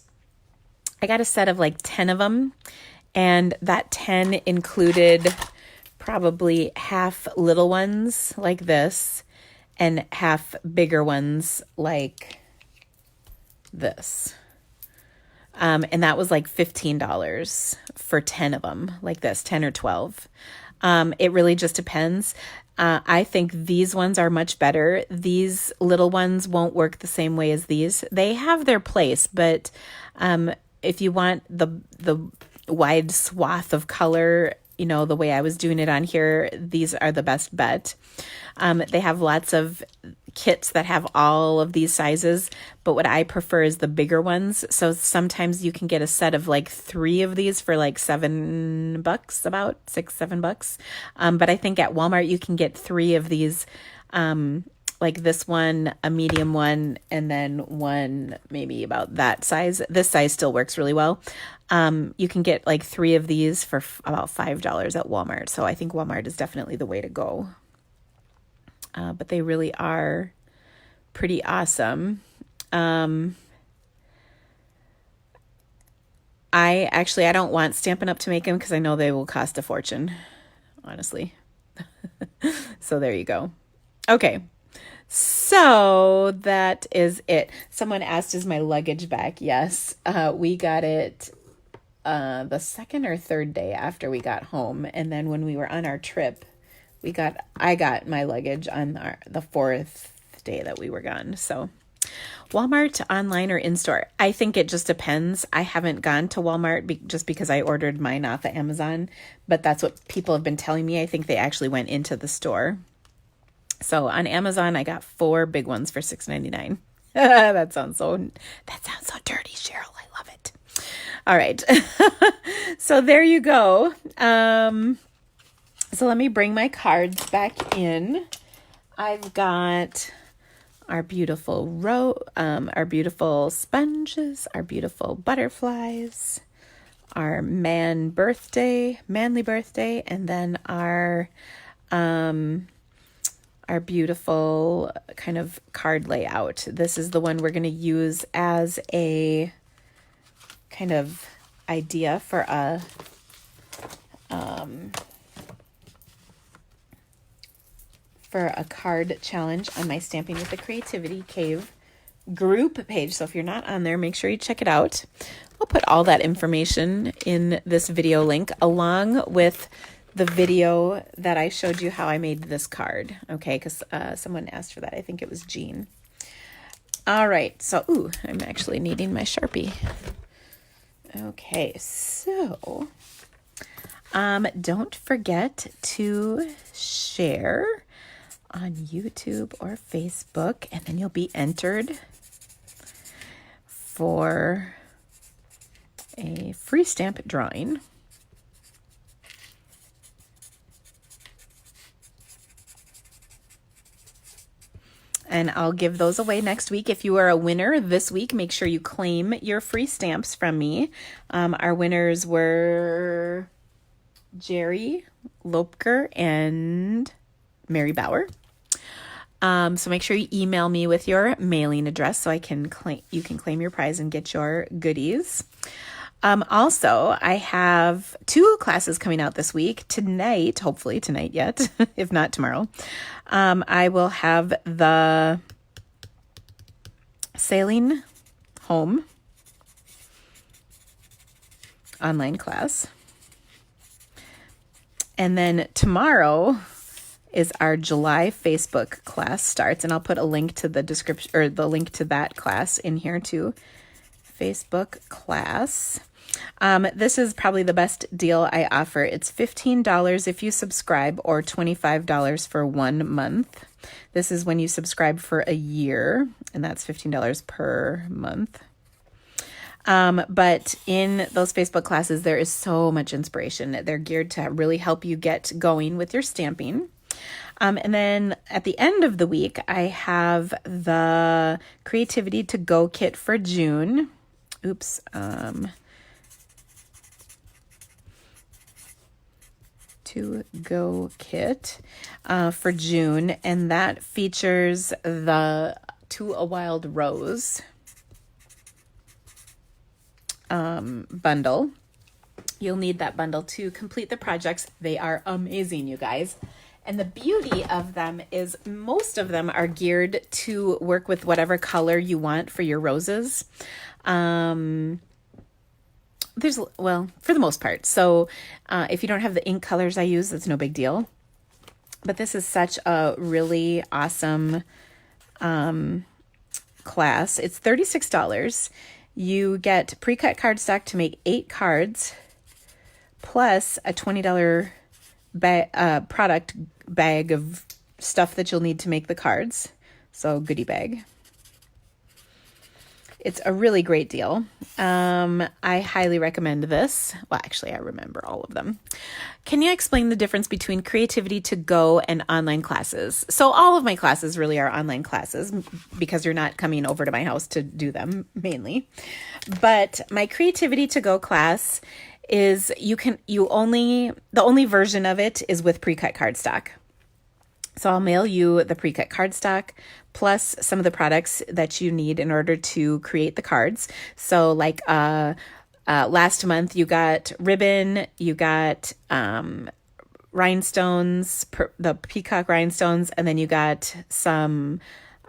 I got a set of like 10 of them, and that 10 included probably half little ones like this and half bigger ones like this. And that was like $15 for 10 of them like this, 10 or 12. It really just depends. I think these ones are much better. These little ones won't work the same way as these. They have their place, but if you want the wide swath of color, you know, the way I was doing it on here, these are the best bet. They have lots of kits that have all of these sizes, but what I prefer is the bigger ones. So sometimes you can get a set of like 3 of these for like $7, about $6-7. But I think at Walmart you can get 3 of these, like this one, a medium one, and then one maybe about that size. This size still works really well. You can get like 3 of these for about $5 at Walmart. So I think Walmart is definitely the way to go. But they really are pretty awesome. I don't want Stampin' Up! To make them because I know they will cost a fortune, honestly. So there you go. Okay. So that is it. Someone asked, is my luggage back? Yes. We got it the second or third day after we got home. And then when we were on our trip, I got my luggage on the 4th day that we were gone. So Walmart, online or in-store? I think it just depends. I haven't gone to Walmart just because I ordered mine off of Amazon, but that's what people have been telling me. I think they actually went into the store. So on Amazon, I got 4 big ones for $6.99. That sounds so dirty, Cheryl. I love it. All right. So there you go. So let me bring my cards back in. I've got our beautiful our beautiful sponges, our beautiful butterflies, our manly birthday, and then our beautiful kind of card layout. This is the one we're going to use as a kind of idea for a card challenge on my Stamping with the Creativity Cave group page. So if you're not on there, make sure you check it out. I'll put all that information in this video link along with the video that I showed you how I made this card. Okay, because someone asked for that. I think it was Jean. All right, so I'm actually needing my Sharpie. Okay, so don't forget to share on YouTube or Facebook, and then you'll be entered for a free stamp drawing. And I'll give those away next week. If you are a winner this week, make sure you claim your free stamps from me. Our winners were Jerry Lopker and Mary Bauer. So make sure you email me with your mailing address so you can claim your prize and get your goodies. Also, I have 2 classes coming out this week. Tonight, hopefully tonight yet, if not tomorrow, I will have the Sailing Home online class. And then tomorrow is our July Facebook class starts, and I'll put a link to the description or the link to that class in here too. Facebook class. This is probably the best deal I offer. It's $15 if you subscribe or $25 for 1 month. This is when you subscribe for a year, and that's $15 per month. But in those Facebook classes, there is so much inspiration. They're geared to really help you get going with your stamping. And then at the end of the week, I have the Creativity to Go kit for June. To Go kit for June, and that features the To a Wild Rose bundle. You'll need that bundle to complete the projects. They are amazing, you guys. And the beauty of them is most of them are geared to work with whatever color you want for your roses. For the most part. So if you don't have the ink colors I use, that's no big deal. But this is such a really awesome class. It's $36. You get pre-cut cardstock to make 8 cards, plus a $20 product bag of stuff that you'll need to make the cards. So goodie bag. It's a really great deal. I highly recommend this. Well, actually, I remember all of them. Can you explain the difference between Creativity to Go and online classes? So all of my classes really are online classes because you're not coming over to my house to do them mainly. But my Creativity to Go class is the only version of it is with pre-cut cardstock. So I'll mail you the pre-cut cardstock plus some of the products that you need in order to create the cards. So like last month you got ribbon, you got rhinestones, the peacock rhinestones, and then you got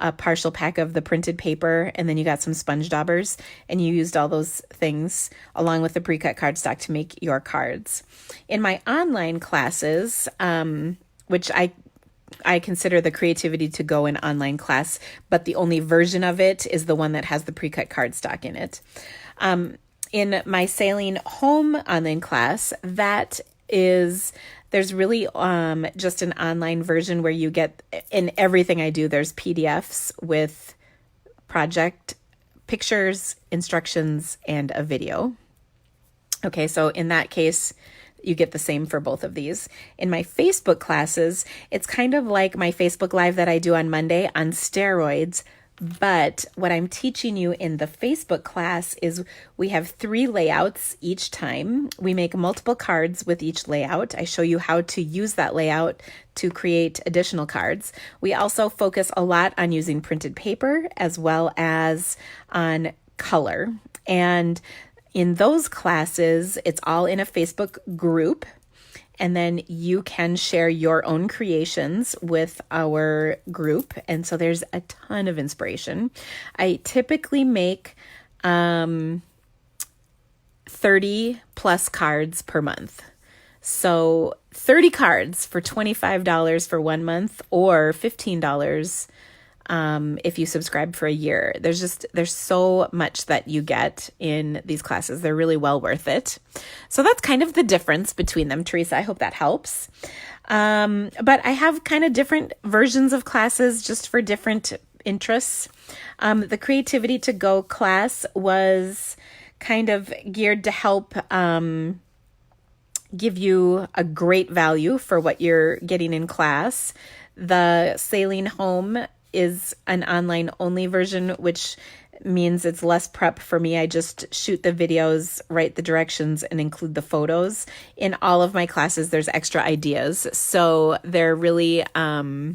a partial pack of the printed paper, and then you got some sponge daubers, and you used all those things along with the pre-cut cardstock to make your cards. In my online classes, which I consider the Creativity to Go an online class, but the only version of it is the one that has the pre-cut cardstock in it. In my Sailing Home online class, there's really just an online version where you get, in everything I do, there's PDFs with project pictures, instructions, and a video. Okay, so in that case, you get the same for both of these. In my Facebook classes, it's kind of like my Facebook Live that I do on Monday on steroids. But what I'm teaching you in the Facebook class is we have 3 layouts each time. We make multiple cards with each layout. I show you how to use that layout to create additional cards. We also focus a lot on using printed paper as well as on color. And in those classes, it's all in a Facebook group, and then you can share your own creations with our group. And so there's a ton of inspiration. I typically make 30 plus cards per month. So 30 cards for $25 for 1 month, or $15 if you subscribe for a year. There's so much that you get in these classes. They're really well worth it. So that's kind of the difference between them, Teresa. I hope that helps. But I have kind of different versions of classes just for different interests. The Creativity to Go class was kind of geared to help give you a great value for what you're getting in class. The Sailing Home is an online only version, which means it's less prep for me. I just shoot the videos, write the directions, and include the photos. In all of my classes, there's extra ideas. So they're really, I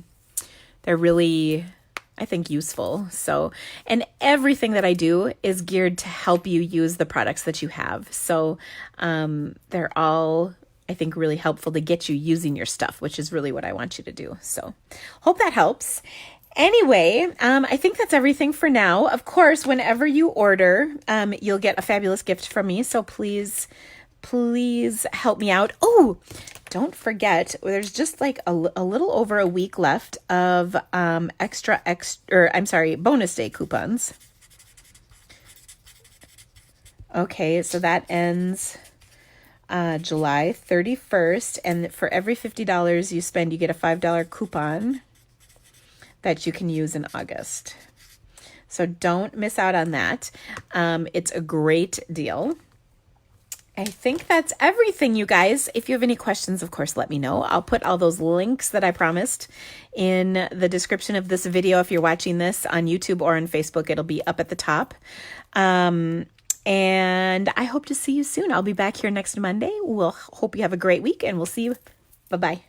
think, useful. So, and everything that I do is geared to help you use the products that you have. So they're all, I think, really helpful to get you using your stuff, which is really what I want you to do. So hope that helps. Anyway, I think that's everything for now. Of course, whenever you order, you'll get a fabulous gift from me. So please help me out. Oh, don't forget, there's just like a little over a week left of bonus day coupons. Okay, so that ends July 31st. And for every $50 you spend, you get a $5 coupon that you can use in August. So don't miss out on that. It's a great deal. I think that's everything, you guys. If you have any questions, of course, let me know. I'll put all those links that I promised in the description of this video. If you're watching this on YouTube or on Facebook, it'll be up at the top. And I hope to see you soon. I'll be back here next Monday. We'll hope you have a great week, and we'll see you. Bye-bye.